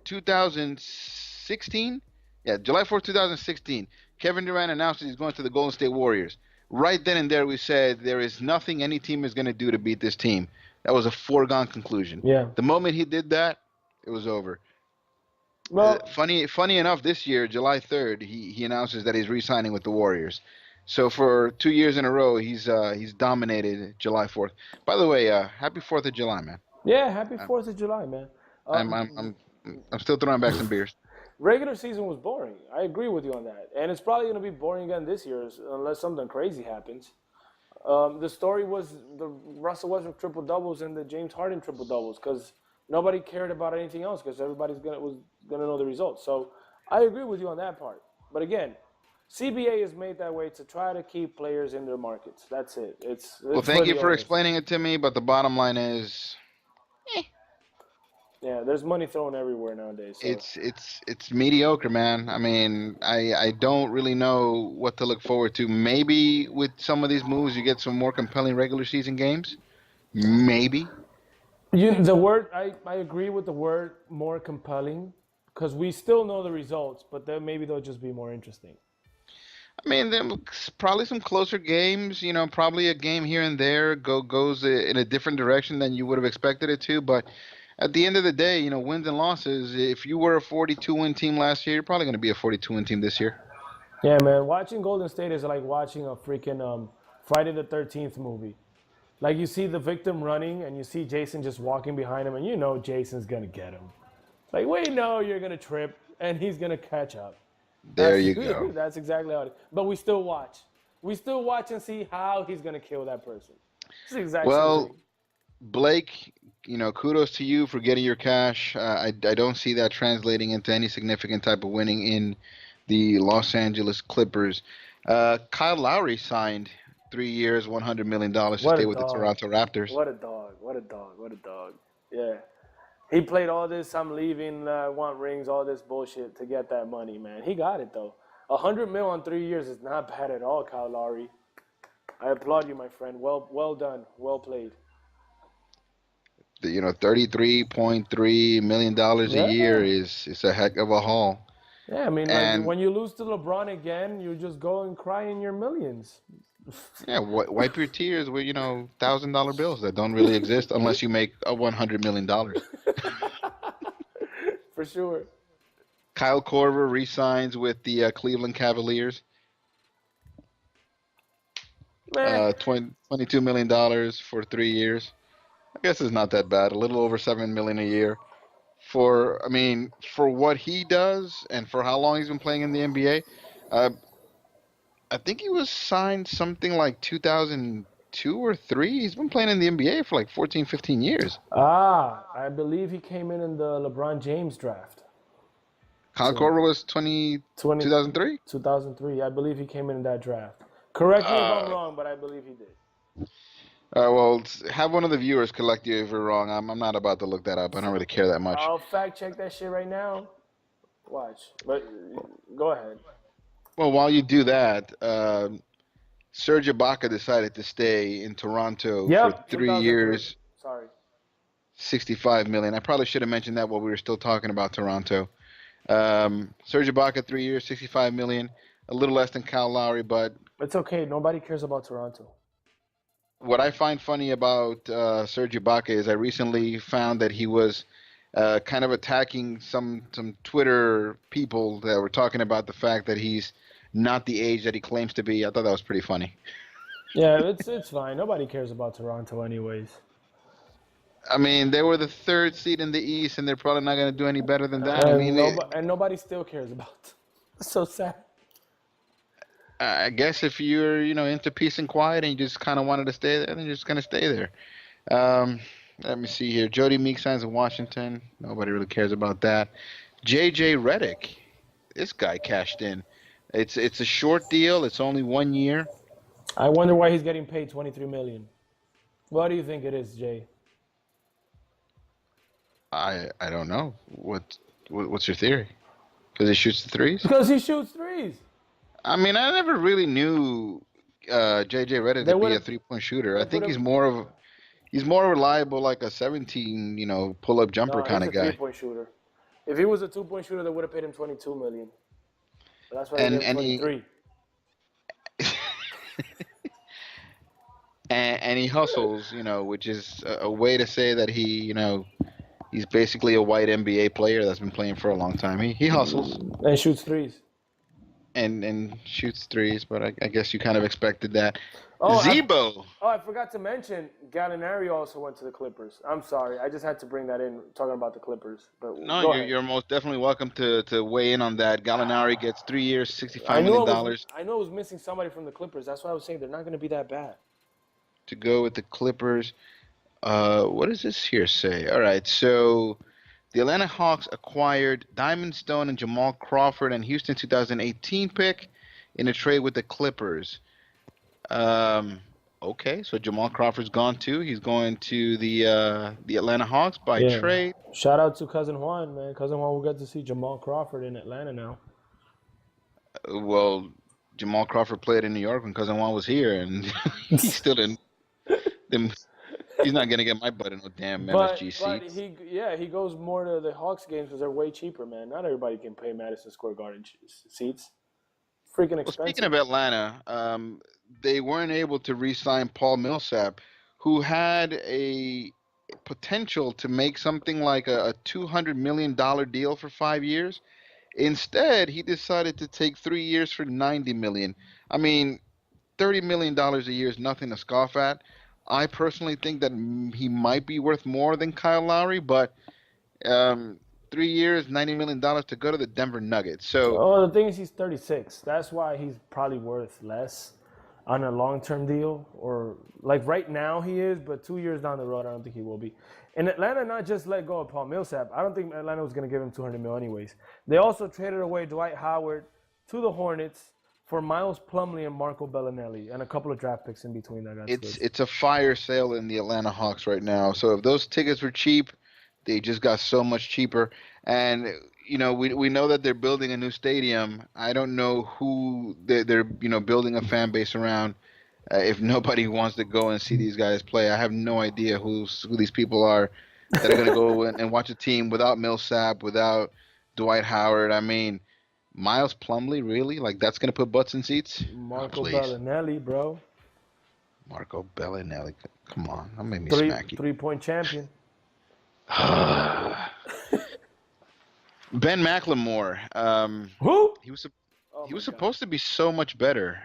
2016? Yeah, July 4th, 2016. Kevin Durant announced that he's going to the Golden State Warriors. Right then and there, we said there is nothing any team is going to do to beat this team. That was a foregone conclusion. Yeah. The moment he did that, it was over. Well, funny enough, this year, July 3rd, he announces that he's re-signing with the Warriors. So for 2 years in a row, he's dominated July 4th. By the way, happy 4th of July, man. Yeah, happy 4th of July, man. I'm still throwing back some beers. Regular season was boring. I agree with you on that. And it's probably going to be boring again this year unless something crazy happens. The story was the Russell Westbrook triple-doubles and the James Harden triple-doubles because nobody cared about anything else because everybody's was gonna know the results. So I agree with you on that part. But again, CBA is made that way to try to keep players in their markets. That's it. Well, thank you for explaining it to me, but the bottom line is... Yeah, there's money thrown everywhere nowadays. So. It's mediocre, man. I mean, I don't really know what to look forward to. Maybe with some of these moves, you get some more compelling regular season games. Maybe. I agree with the word more compelling because we still know the results, but then maybe they'll just be more interesting. I mean, there's probably some closer games. Probably a game here and there goes in a different direction than you would have expected it to, but. At the end of the day, wins and losses, if you were a 42-win team last year, you're probably going to be a 42-win team this year. Yeah, man. Watching Golden State is like watching a freaking Friday the 13th movie. Like, you see the victim running, and you see Jason just walking behind him, and Jason's going to get him. Like, we know you're going to trip, and he's going to catch up. There you go. That's exactly how it is. But we still watch. We still watch and see how he's going to kill that person. It's the exact same thing. Blake, kudos to you for getting your cash. I don't see that translating into any significant type of winning in the Los Angeles Clippers. Kyle Lowry signed 3 years, $100 million to stay with the Toronto Raptors. What a dog. What a dog. What a dog. Yeah. He played all this, I'm leaving, want rings, all this bullshit to get that money, man. He got it, though. $100 million on 3 years is not bad at all, Kyle Lowry. I applaud you, my friend. Well done. Well played. $33.3 million a year is a heck of a haul. Yeah, I mean, like, when you lose to LeBron again, you just go and cry in your millions. Yeah, wipe your tears with, $1,000 bills that don't really exist unless you make a $100 million. For sure. Kyle Korver re-signs with the Cleveland Cavaliers. $22 million for 3 years. I guess it's not that bad. A little over $7 million a year. For what he does and for how long he's been playing in the NBA, I think he was signed something like 2002 or 3. He's been playing in the NBA for like 14, 15 years. I believe he came in the LeBron James draft. Kyle Korver was 2003? 2003. I believe he came in that draft. Correct me if I'm wrong, but I believe he did. Well, have one of the viewers correct you if you're wrong. I'm not about to look that up. I don't really care that much. I'll fact check that shit right now. Watch. But go ahead. Well, while you do that, Serge Ibaka decided to stay in Toronto for 3 years. Sorry. $65 million. I probably should have mentioned that while we were still talking about Toronto. Serge Ibaka, 3 years, $65 million. A little less than Kyle Lowry, but it's okay. Nobody cares about Toronto. What I find funny about Serge Ibaka is I recently found that he was kind of attacking some Twitter people that were talking about the fact that he's not the age that he claims to be. I thought that was pretty funny. Yeah, it's fine. Nobody cares about Toronto anyways. I mean, they were the 3rd seed in the East, and they're probably not going to do any better than that. And nobody still cares about them. It's so sad. I guess if you're, into peace and quiet and you just kind of wanted to stay there, then you're just going to stay there. Let me see here. Jody Meek signs in Washington. Nobody really cares about that. J.J. Redick. This guy cashed in. It's a short deal. It's only 1 year. I wonder why he's getting paid $23 million. What do you think it is, Jay? I don't know. What's your theory? Because he shoots the threes? Because he shoots threes. I mean, I never really knew J.J. Redick to be a 3-point shooter. I think he's more reliable, like a 17, pull-up jumper kind of guy. He's a 3-point shooter. If he was a 2-point shooter, they would have paid him $22 million. But that's why they gave him 23. And he hustles, which is a way to say that he, he's basically a white NBA player that's been playing for a long time. He hustles. And shoots threes. And shoots threes, but I guess you kind of expected that. Zebo. I forgot to mention Gallinari also went to the Clippers. I'm sorry, I just had to bring that in talking about the Clippers. But no, you're most definitely welcome to weigh in on that. Gallinari gets 3 years, $65 million. I know it was missing somebody from the Clippers. That's why I was saying they're not going to be that bad. To go with the Clippers, what does this here say? All right, so the Atlanta Hawks acquired Diamond Stone and Jamal Crawford and Houston 2018 pick in a trade with the Clippers. Okay, so Jamal Crawford's gone too. He's going to the Atlanta Hawks by trade. Shout out to Cousin Juan, man. Cousin Juan will get to see Jamal Crawford in Atlanta now. Well, Jamal Crawford played in New York when Cousin Juan was here, and he still didn't. He's not gonna get my butt in no damn MSG seats. But he goes more to the Hawks games because they're way cheaper, man. Not everybody can pay Madison Square Garden seats. Freaking expensive. Well, speaking of Atlanta, they weren't able to re-sign Paul Millsap, who had a potential to make something like a $200 million deal for 5 years. Instead, he decided to take 3 years for $90 million. I mean, $30 million a year is nothing to scoff at. I personally think that he might be worth more than Kyle Lowry, but 3 years, $90 million to go to the Denver Nuggets. So, oh, the thing is, he's 36. That's why he's probably worth less on a long-term deal, or like right now he is, but 2 years down the road, I don't think he will be. And Atlanta not just let go of Paul Millsap. I don't think Atlanta was going to give him $200 million anyways. They also traded away Dwight Howard to the Hornets for Miles Plumlee and Marco Bellinelli and a couple of draft picks in between that. It's a fire sale in the Atlanta Hawks right now. So if those tickets were cheap, they just got so much cheaper. And we know that they're building a new stadium. I don't know who they're building a fan base around. If nobody wants to go and see these guys play, I have no idea who these people are that are going to go and watch a team without Millsap, without Dwight Howard. I mean, Miles Plumlee, really? Like, that's going to put butts in seats? Marco Bellinelli, bro. Marco Bellinelli. Come on. That made me smack you. 3-point champion. Ben McLemore. Who? He was supposed to be so much better.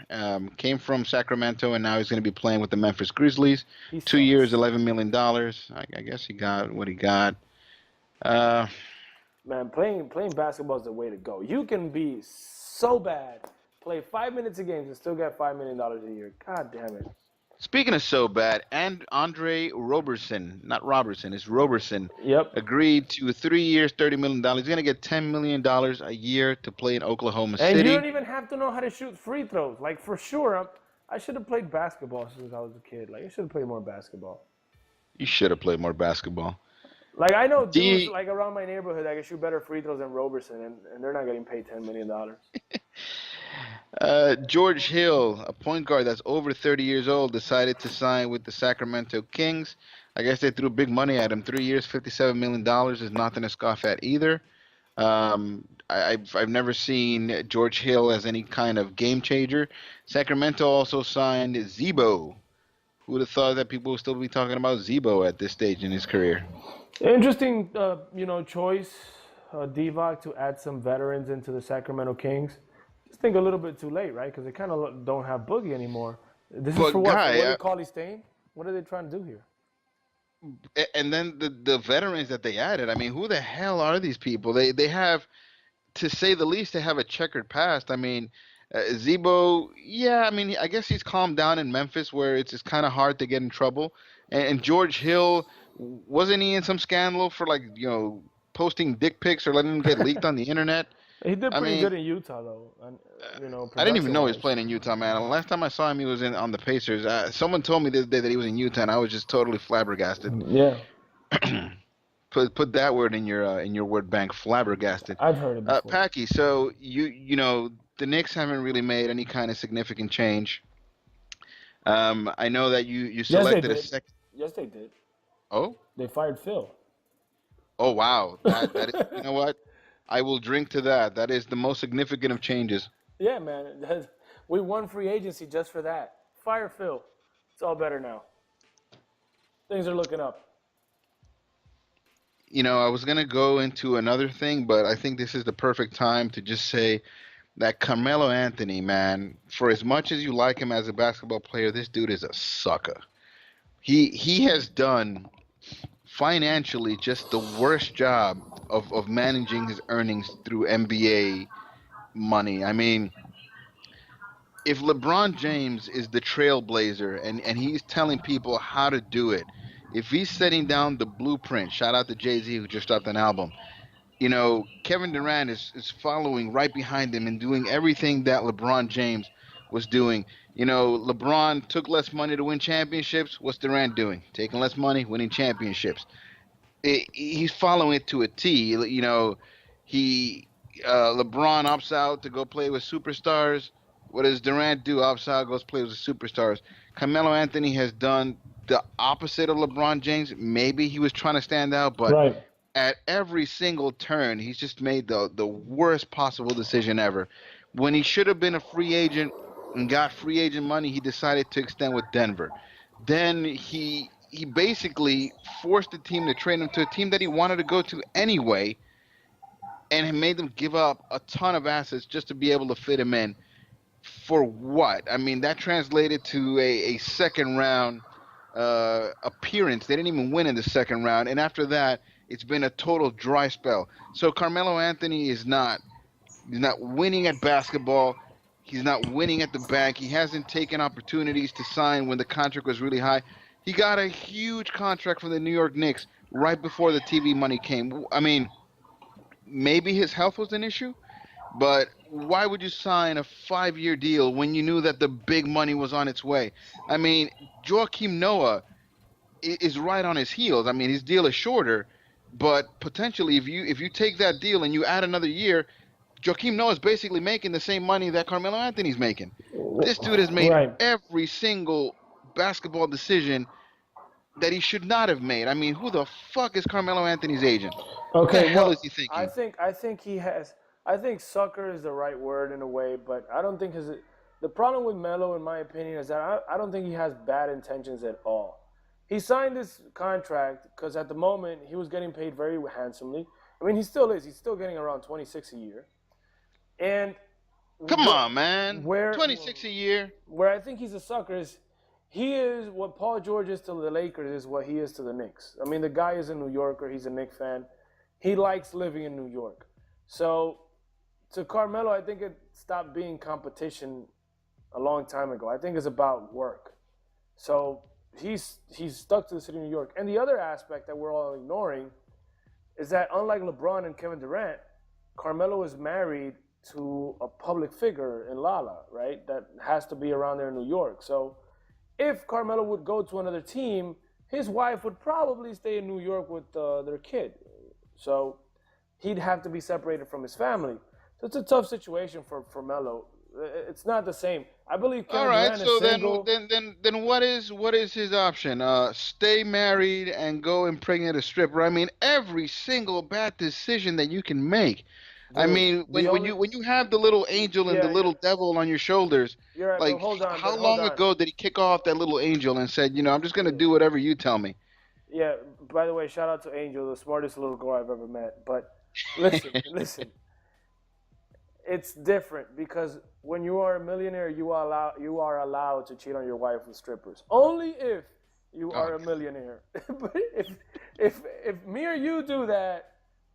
Came from Sacramento, and now he's going to be playing with the Memphis Grizzlies. 2 years, $11 million. I guess he got what he got. Man, playing basketball is the way to go. You can be so bad, play 5 minutes a game, and still get $5 million a year. God damn it. Speaking of so bad, and Andre Roberson, not Robertson, it's Roberson, agreed to 3 years, $30 million. He's going to get $10 million a year to play in Oklahoma City. And you don't even have to know how to shoot free throws. Like, for sure, I should have played basketball since I was a kid. Like, I should have played more basketball. You should have played more basketball. Like, I know dudes like around my neighborhood that can shoot better free throws than Roberson, and they're not getting paid $10 million. George Hill, a point guard that's over 30 years old, decided to sign with the Sacramento Kings. I guess they threw big money at him. 3 years, $57 million is nothing to scoff at either. I've never seen George Hill as any kind of game changer. Sacramento also signed Zebo. Who would have thought that people would still be talking about Zebo at this stage in his career? Interesting, choice, Divock, to add some veterans into the Sacramento Kings. Just think a little bit too late, right? Because they kind of don't have Boogie anymore. This is for what? For Cauley Stein? What are they trying to do here? And then the veterans that they added. I mean, who the hell are these people? They have, to say the least, they have a checkered past. I mean, Zebo, I mean, I guess he's calmed down in Memphis where it's just kind of hard to get in trouble. And George Hill, wasn't he in some scandal for posting dick pics or letting them get leaked on the internet? He did pretty good in Utah, though. I didn't even know he was playing in Utah, man. The last time I saw him, he was on the Pacers. Someone told me the other day that he was in Utah, and I was just totally flabbergasted. Yeah. Put that word in your word bank, flabbergasted. I've heard it before. Packy, so the Knicks haven't really made any kind of significant change. I know that you selected a second. Yes, they did. Oh? They fired Phil. Oh, wow. That is, you know what? I will drink to that. That is the most significant of changes. Yeah, man. We won free agency just for that. Fire Phil. It's all better now. Things are looking up. I was going to go into another thing, but I think this is the perfect time to just say that Carmelo Anthony, man, for as much as you like him as a basketball player, this dude is a sucker. He has done financially just the worst job of managing his earnings through NBA money. I mean, if LeBron James is the trailblazer and he's telling people how to do it, if he's setting down the blueprint, shout out to Jay-Z who just dropped an album, Kevin Durant is following right behind him and doing everything that LeBron James was doing. LeBron took less money to win championships. What's Durant doing? Taking less money, winning championships. He's following it to a T. LeBron opts out to go play with superstars. What does Durant do? Opts out, goes play with the superstars. Carmelo Anthony has done the opposite of LeBron James. Maybe he was trying to stand out, but at every single turn, he's just made the worst possible decision ever. When he should have been a free agent and got free agent money, he decided to extend with Denver. Then he basically forced the team to trade him to a team that he wanted to go to anyway, and made them give up a ton of assets just to be able to fit him in. For what? I mean, that translated to a second round appearance. They didn't even win in the second round, and after that, It's been a total dry spell. So Carmelo Anthony is not. He's not winning at basketball. He's not winning at the bank. He hasn't taken opportunities to sign when the contract was really high. He got a huge contract from the New York Knicks right before the TV money came. I mean, maybe his health was an issue, but why would you sign a 5-year deal when you knew that the big money was on its way? I mean, Joakim Noah is right on his heels. I mean, his deal is shorter, but potentially if you take that deal and you add another year, Joakim Noah is basically making the same money that Carmelo Anthony's making. This dude has made every single basketball decision that he should not have made. I mean, who the fuck is Carmelo Anthony's agent? What the hell is he thinking? I think he has. I think sucker is the right word in a way, but I don't think the problem with Melo, in my opinion, is that I don't think he has bad intentions at all. He signed this contract because at the moment he was getting paid very handsomely. I mean, he still is. He's still getting around 26 a year. And come on, man. 26 a year. Where I think he's a sucker is he is what Paul George is to the Lakers is what he is to the Knicks. I mean, the guy is a New Yorker. He's a Knicks fan. He likes living in New York. So to Carmelo, I think it stopped being competition a long time ago. I think it's about work. So he's stuck to the city of New York. And the other aspect that we're all ignoring is that unlike LeBron and Kevin Durant, Carmelo is married to a public figure in Lala, right? That has to be around there in New York. So if Carmelo would go to another team, his wife would probably stay in New York with their kid. So he'd have to be separated from his family. So it's a tough situation for Melo. It's not the same. I believe Kevin Durant is single. Then what is his option? Stay married and go impregnate a stripper. I mean, every single bad decision that you can make. Dude, I mean, when you have the little angel and the little devil on your shoulders, right, like how long ago did he kick off that little angel and said, I'm just gonna do whatever you tell me? Yeah. By the way, shout out to Angel, the smartest little girl I've ever met. But listen. It's different because when you are a millionaire, you are allowed to cheat on your wife with strippers. Only if you are a millionaire. But if me or you do that,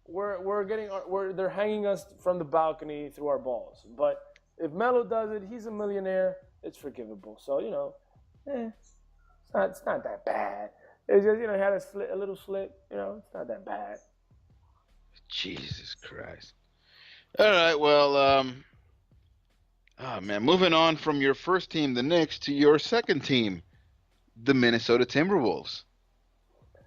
they're hanging us from the balcony through our balls. But if Melo does it, he's a millionaire. It's forgivable. So it's not that bad. It's just he had a little slip. It's not that bad. Jesus Christ. All right, well, moving on from your first team, the Knicks, to your second team, the Minnesota Timberwolves.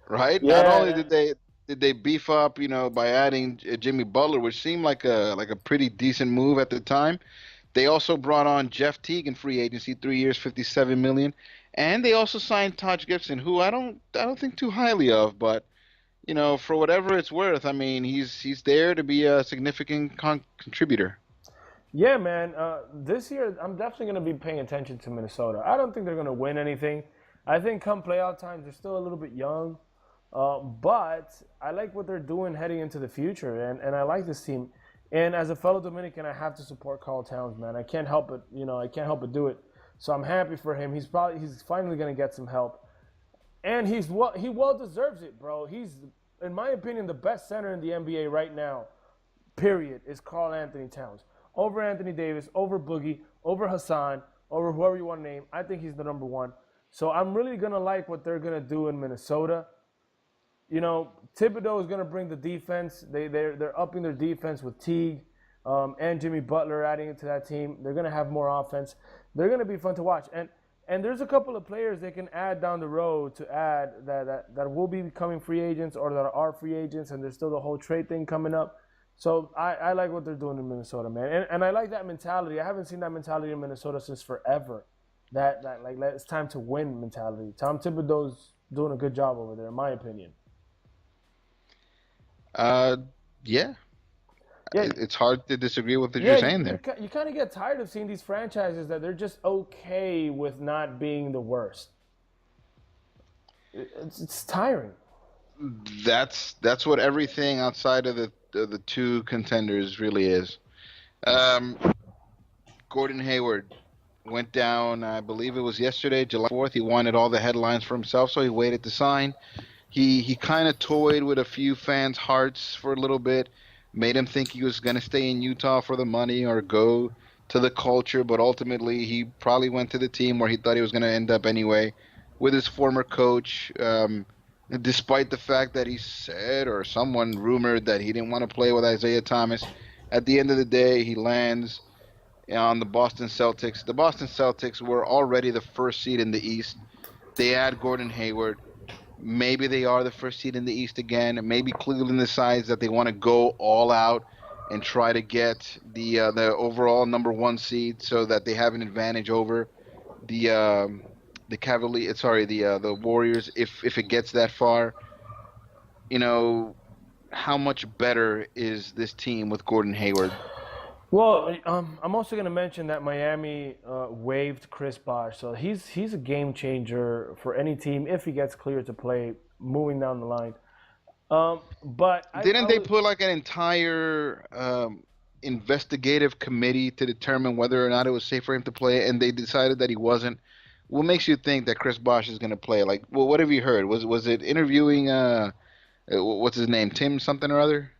Right? Yeah. Not only did they beef up, by adding Jimmy Butler, which seemed like a pretty decent move at the time. They also brought on Jeff Teague in free agency, 3 years, $57 million, and they also signed Taj Gibson, who I don't think too highly of, but. For whatever it's worth, I mean, he's there to be a significant contributor. Yeah, man. This year, I'm definitely going to be paying attention to Minnesota. I don't think they're going to win anything. I think come playoff times, they're still a little bit young. But I like what they're doing heading into the future, and I like this team. And as a fellow Dominican, I have to support Karl Towns, man. I can't help it. I can't help but do it. So I'm happy for him. He's finally going to get some help. And he well deserves it, bro. He's, in my opinion, the best center in the NBA right now, period, is Karl Anthony Towns. Over Anthony Davis, over Boogie, over Hassan, over whoever you want to name. I think he's the number one. So I'm really going to like what they're going to do in Minnesota. Thibodeau is going to bring the defense. They're upping their defense with Teague and Jimmy Butler adding it to that team. They're going to have more offense. They're going to be fun to watch. And there's a couple of players they can add down the road to add that will be becoming free agents or that are free agents, and there's still the whole trade thing coming up. So I like what they're doing in Minnesota, man. And I like that mentality. I haven't seen that mentality in Minnesota since forever. That it's time to win mentality. Tom Thibodeau's doing a good job over there, in my opinion. Yeah. It's hard to disagree with what you're saying there. You kind of get tired of seeing these franchises that they're just okay with not being the worst. It's tiring. That's what everything outside of the two contenders really is. Gordon Hayward went down, I believe it was yesterday, July 4th. He wanted all the headlines for himself, so he waited to sign. He kind of toyed with a few fans' hearts for a little bit, made him think he was going to stay in Utah for the money or go to the culture, but ultimately he probably went to the team where he thought he was going to end up anyway with his former coach. Despite the fact that he said or someone rumored that he didn't want to play with Isaiah Thomas, at the end of the day, he lands on the Boston Celtics. The Boston Celtics were already the first seed in the East. They add Gordon Hayward. Maybe they are the first seed in the East again. Maybe Cleveland decides that they want to go all out and try to get the overall number 1 seed so that they have an advantage over the Cavaliers. Sorry, the Warriors. If it gets that far, how much better is this team with Gordon Hayward? Well, I'm also going to mention that Miami waived Chris Bosh, so he's a game changer for any team if he gets cleared to play moving down the line. But didn't they put like an entire investigative committee to determine whether or not it was safe for him to play, and they decided that he wasn't? What makes you think that Chris Bosh is going to play? Like, well, what have you heard? Was it interviewing what's his name, Tim something or other?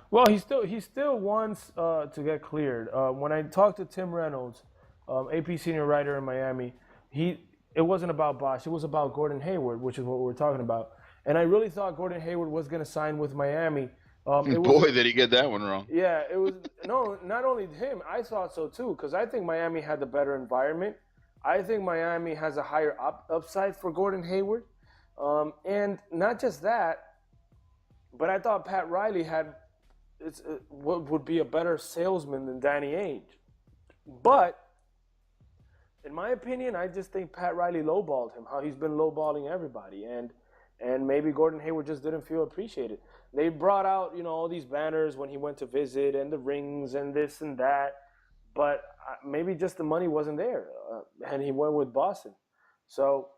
Well, he still wants to get cleared. When I talked to Tim Reynolds, AP senior writer in Miami, it wasn't about Bosh. It was about Gordon Hayward, which is what we're talking about. And I really thought Gordon Hayward was going to sign with Miami. Boy, did he get that one wrong. Yeah, it was no, not only him. I thought so too, because I think Miami had the better environment. I think Miami has a higher upside for Gordon Hayward, and not just that, but I thought Pat Riley would be a better salesman than Danny Ainge. But in my opinion, I just think Pat Riley lowballed him. How he's been lowballing everybody, and maybe Gordon Hayward just didn't feel appreciated. They brought out all these banners when he went to visit and the rings and this and that, but maybe just the money wasn't there, and he went with Boston. So,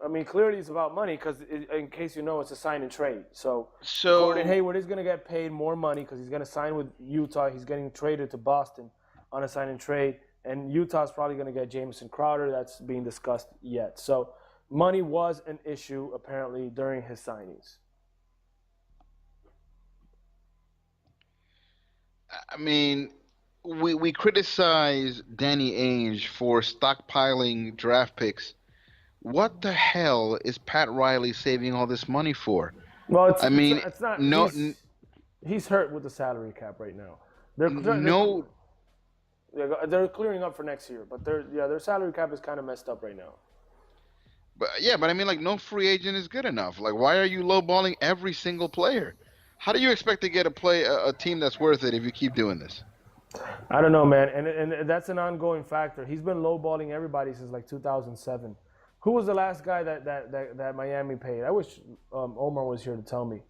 I mean, clearly it's about money because, in case you know, it's a sign and trade. So Gordon Hayward is going to get paid more money because he's going to sign with Utah. He's getting traded to Boston on a sign and trade, and Utah's probably going to get Jamison Crowder. That's being discussed yet. So money was an issue apparently during his signings. I mean, we criticize Danny Ainge for stockpiling draft picks. What the hell is Pat Riley saving all this money for? Well, it's not. No, he's hurt with the salary cap right now. They're clearing up for next year, but their salary cap is kind of messed up right now. But I mean, like, no free agent is good enough. Like, why are you lowballing every single player? How do you expect to get a team that's worth it if you keep doing this? I don't know, man, and that's an ongoing factor. He's been lowballing everybody since like 2007. Who was the last guy that Miami paid? I wish Omar was here to tell me.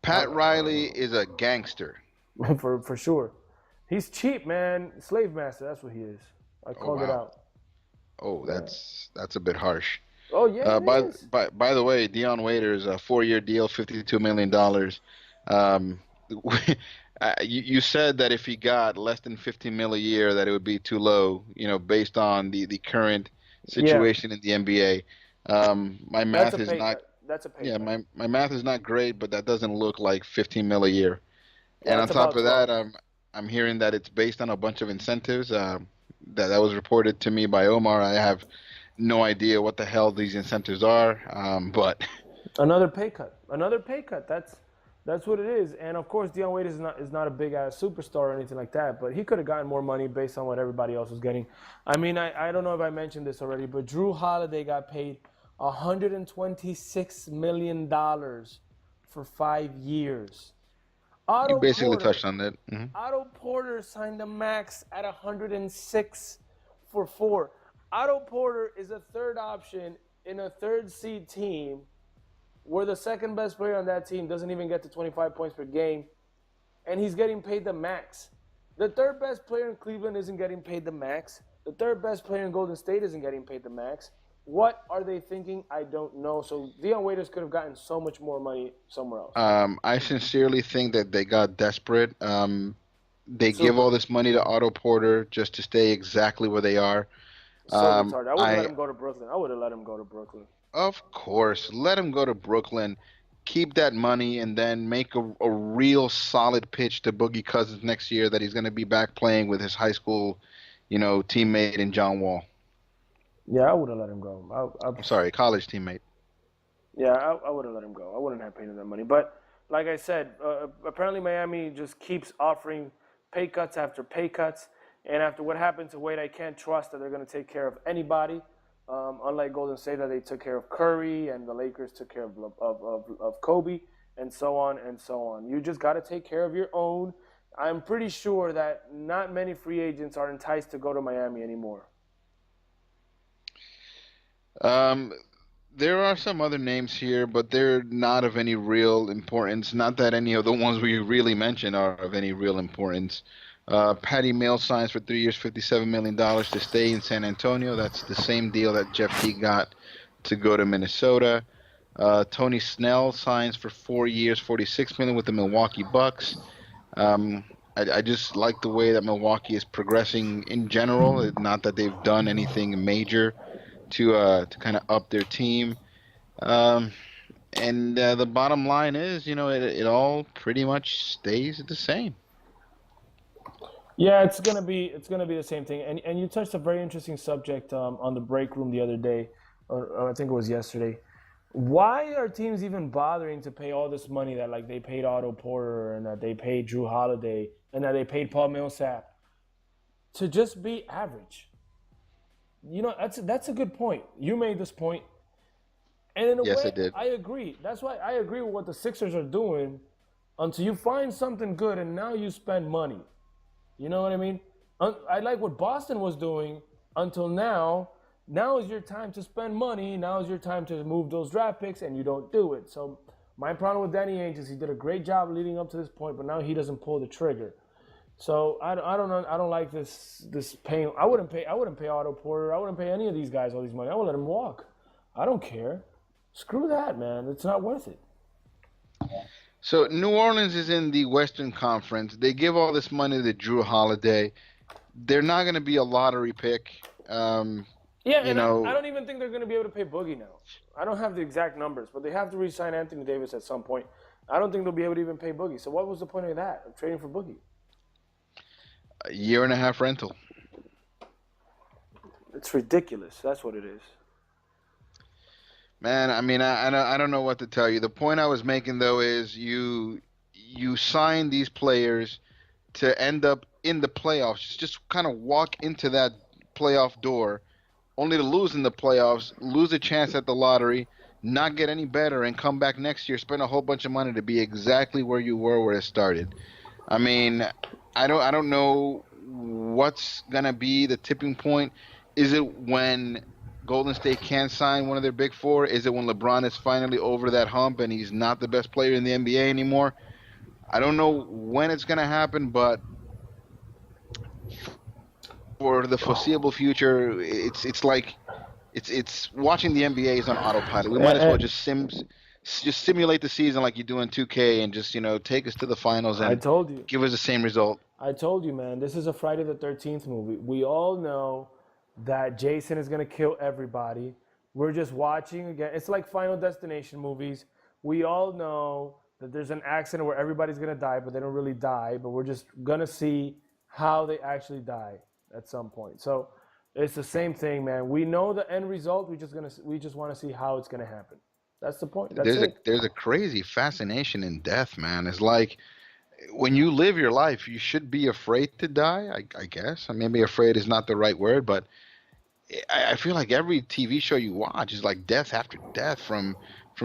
Pat Riley is a gangster. for sure. He's cheap, man. Slave master, that's what he is. I called it out. Oh, that's a bit harsh. Oh, yeah, by the way, Dion Waiters, a 4-year deal, $52 million. You said that if he got less than $15 million a year, that it would be too low, based on the current situation in the NBA. My math is not. That's a pay. Yeah, my math is not great, but that doesn't look like $15 million a year. And on top of that, I'm hearing that it's based on a bunch of incentives. That was reported to me by Omar. I have no idea what the hell these incentives are, but another pay cut. That's what it is. And of course, Dion Waiters is not a big ass superstar or anything like that, but he could have gotten more money based on what everybody else was getting. I mean, I don't know if I mentioned this already, but Drew Holiday got paid $126 million for 5 years. You basically touched on that. Mm-hmm. Otto Porter signed a max at 106 for 4. Otto Porter is a third option in a third seed team where the second best player on that team doesn't even get to 25 points per game, and he's getting paid the max. The third best player in Cleveland isn't getting paid the max. The third best player in Golden State isn't getting paid the max. What are they thinking? I don't know. So Dion Waiters could have gotten so much more money somewhere else. I sincerely think that they got desperate. They give all this money to Otto Porter just to stay exactly where they are. So retarded. I wouldn't let him go to Brooklyn. Of course. Let him go to Brooklyn, keep that money, and then make a real solid pitch to Boogie Cousins next year that he's going to be back playing with his high school, teammate in John Wall. Yeah, I would have let him go. I'm sorry, college teammate. Yeah, I would have let him go. I wouldn't have paid him that money. But like I said, apparently Miami just keeps offering pay cuts after pay cuts. And after what happened to Wade, I can't trust that they're going to take care of anybody. Unlike Golden State, that they took care of Curry and the Lakers took care of Kobe and so on and so on. You just got to take care of your own. I'm pretty sure that not many free agents are enticed to go to Miami anymore. There are some other names here, but they're not of any real importance. Not that any of the ones we really mentioned are of any real importance. Patty Mills signs for 3 years, $57 million to stay in San Antonio. That's the same deal that Jeff Teague got to go to Minnesota. Tony Snell signs for 4 years, $46 million with the Milwaukee Bucks. I just like the way that Milwaukee is progressing in general. Not that they've done anything major to kind of up their team. And the bottom line is, it all pretty much stays the same. Yeah, it's gonna be the same thing. And you touched a very interesting subject on the break room the other day, or I think it was yesterday. Why are teams even bothering to pay all this money that like they paid Otto Porter and that they paid Drew Holiday and that they paid Paul Millsap to just be average? That's a good point. You made this point. And in a Yes, way, I did. I agree. That's why I agree with what the Sixers are doing until you find something good and now you spend money. You know what I mean? I like what Boston was doing until now. Now is your time to spend money. Now is your time to move those draft picks, and you don't do it. So my problem with Danny Ainge is he did a great job leading up to this point, but now he doesn't pull the trigger. So I don't know. I don't like this paying. I wouldn't pay Otto Porter. I wouldn't pay any of these guys all these money. I would let him walk. I don't care. Screw that, man. It's not worth it. So New Orleans is in the Western Conference. They give all this money to Drew Holiday. They're not going to be a lottery pick. I don't even think they're going to be able to pay Boogie now. I don't have the exact numbers, but they have to re-sign Anthony Davis at some point. I don't think they'll be able to even pay Boogie. So what was the point of that, of trading for Boogie? A year and a half rental. It's ridiculous. That's what it is. Man, I mean, I don't know what to tell you. The point I was making, though, is you sign these players to end up in the playoffs. Just kind of walk into that playoff door, only to lose in the playoffs, lose a chance at the lottery, not get any better, and come back next year, spend a whole bunch of money to be exactly where you were where it started. I mean, I don't know what's gonna be the tipping point. Is it when Golden State can't sign one of their big four? Is it when LeBron is finally over that hump and he's not the best player in the NBA anymore? I don't know when it's going to happen, but for the foreseeable future, it's like it's watching the NBA is on autopilot. We might as well just simulate the season like you do in 2K and just take us to the finals and I told you. Give us the same result. I told you, man. This is a Friday the 13th movie. We all know that Jason is going to kill everybody. We're just watching again. It's like Final Destination movies. We all know that there's an accident where everybody's going to die, but they don't really die. But we're just going to see how they actually die at some point. So it's the same thing, man. We know the end result. We just want to see how it's going to happen. That's the point. There's a crazy fascination in death, man. It's like when you live your life, you should be afraid to die, I guess. Maybe afraid is not the right word, but I feel like every TV show you watch is like death after death from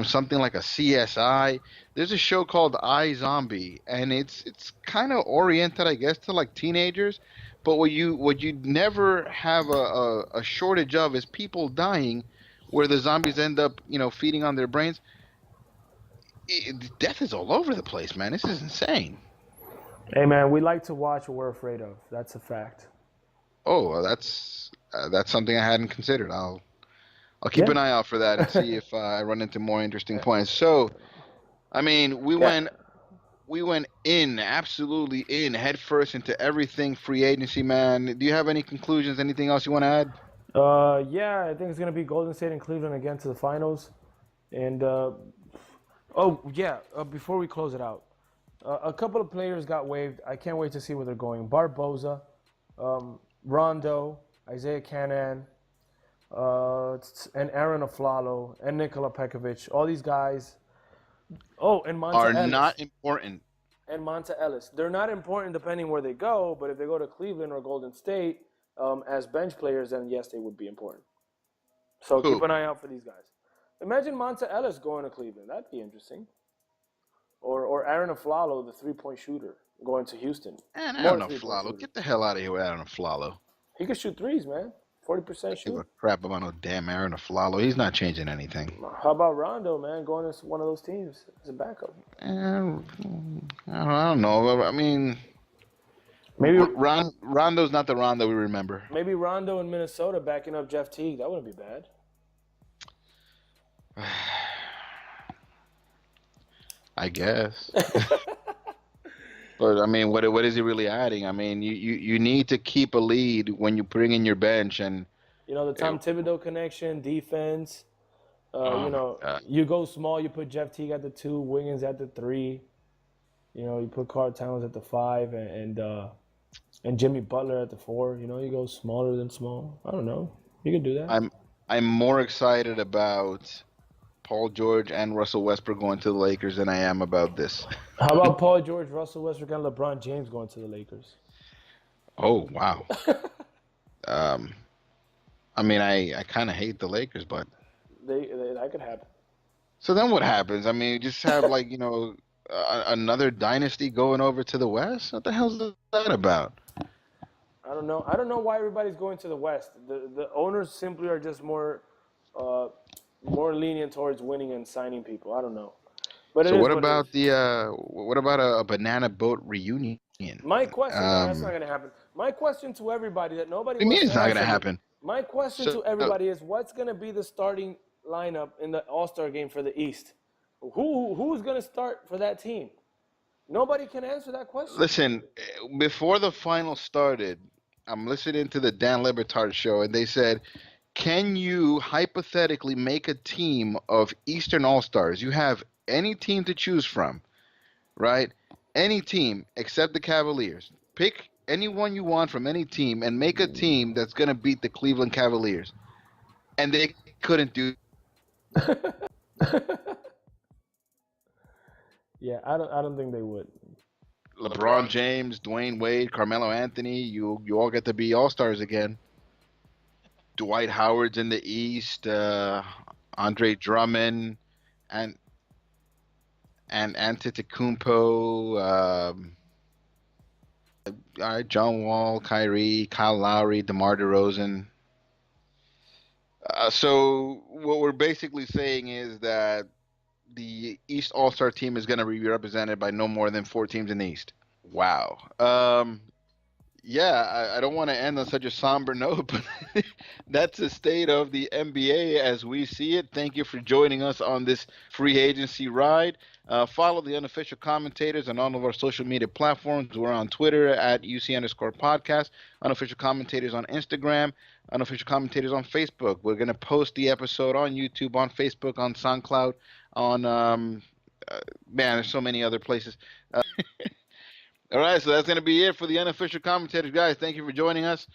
something like a CSI. There's a show called iZombie, and it's kind of oriented, I guess, to like teenagers. But what you never have a shortage of is people dying, where the zombies end up, feeding on their brains. Death is all over the place, man. This is insane. Hey, man, we like to watch what we're afraid of. That's a fact. Oh, well, that's something I hadn't considered. I'll keep an eye out for that and see if I run into more interesting points. So, I mean, we went absolutely in head first into everything free agency, man. Do you have any conclusions? Anything else you want to add? Yeah, I think it's gonna be Golden State and Cleveland again to the finals. And before we close it out, a couple of players got waived. I can't wait to see where they're going. Barboza, Rondo, Isaiah Canaan, and Aaron Aflalo, and Nikola Pekovic. All these guys. Oh, and Monta are Ellis. not important. And Monta Ellis. They're not important depending where they go, but if they go to Cleveland or Golden State as bench players, then yes, they would be important. So keep an eye out for these guys. Imagine Monta Ellis going to Cleveland. That'd be interesting. Or Aaron Aflalo, the three-point shooter, going to Houston. And Aaron Aflalo, get the hell out of here with Aaron Aflalo. He can shoot threes, man. 40% shoot. Give a crap about no damn Aaron Aflalo. He's not changing anything. How about Rondo, man, going to one of those teams as a backup? I don't know. I mean, maybe Rondo's not the Rondo we remember. Maybe Rondo in Minnesota backing up Jeff Teague. That wouldn't be bad. I guess. But I mean, what is he really adding? I mean, you need to keep a lead when you bring in your bench, and the Tom Thibodeau connection, defense. You go small, you put Jeff Teague at the 2, Wiggins at the 3. You put Karl Towns at the 5, and Jimmy Butler at the 4. You go smaller than small. I don't know. You can do that. I'm more excited about Paul George and Russell Westbrook going to the Lakers than I am about this. How about Paul George, Russell Westbrook, and LeBron James going to the Lakers? Oh, wow. I mean, I kind of hate the Lakers, but that could happen. So then what happens? I mean, just have another dynasty going over to the West? What the hell is that about? I don't know. I don't know why everybody's going to the West. The owners simply are just more lenient towards winning and signing people. I don't know. But so what about a banana boat reunion? My question, that's not going to happen. My question to everybody that nobody. What do you mean it's not going to happen? My question to everybody is, what's going to be the starting lineup in the All-Star game for the East? Who's going to start for that team? Nobody can answer that question. Listen, before the final started, I'm listening to the Dan Le Batard show, and they said, can you hypothetically make a team of Eastern All-Stars? You have any team to choose from, right? Any team except the Cavaliers. Pick anyone you want from any team and make a team that's going to beat the Cleveland Cavaliers. And they couldn't do Yeah, I don't think they would. LeBron James, Dwayne Wade, Carmelo Anthony, you all get to be All-Stars again. Dwight Howard's in the East, Andre Drummond, and Antetokounmpo, all right, John Wall, Kyrie, Kyle Lowry, DeMar DeRozan. So what we're basically saying is that the East All-Star team is going to be represented by no more than 4 teams in the East. Wow. Yeah, I don't want to end on such a somber note, but that's the state of the NBA as we see it. Thank you for joining us on this free agency ride. Follow the Unofficial Commentators on all of our social media platforms. We're on Twitter at UC_podcast, Unofficial Commentators on Instagram, Unofficial Commentators on Facebook. We're going to post the episode on YouTube, on Facebook, on SoundCloud, on, man, there's so many other places. All right, so that's going to be it for the Unofficial Commentators. Guys, thank you for joining us.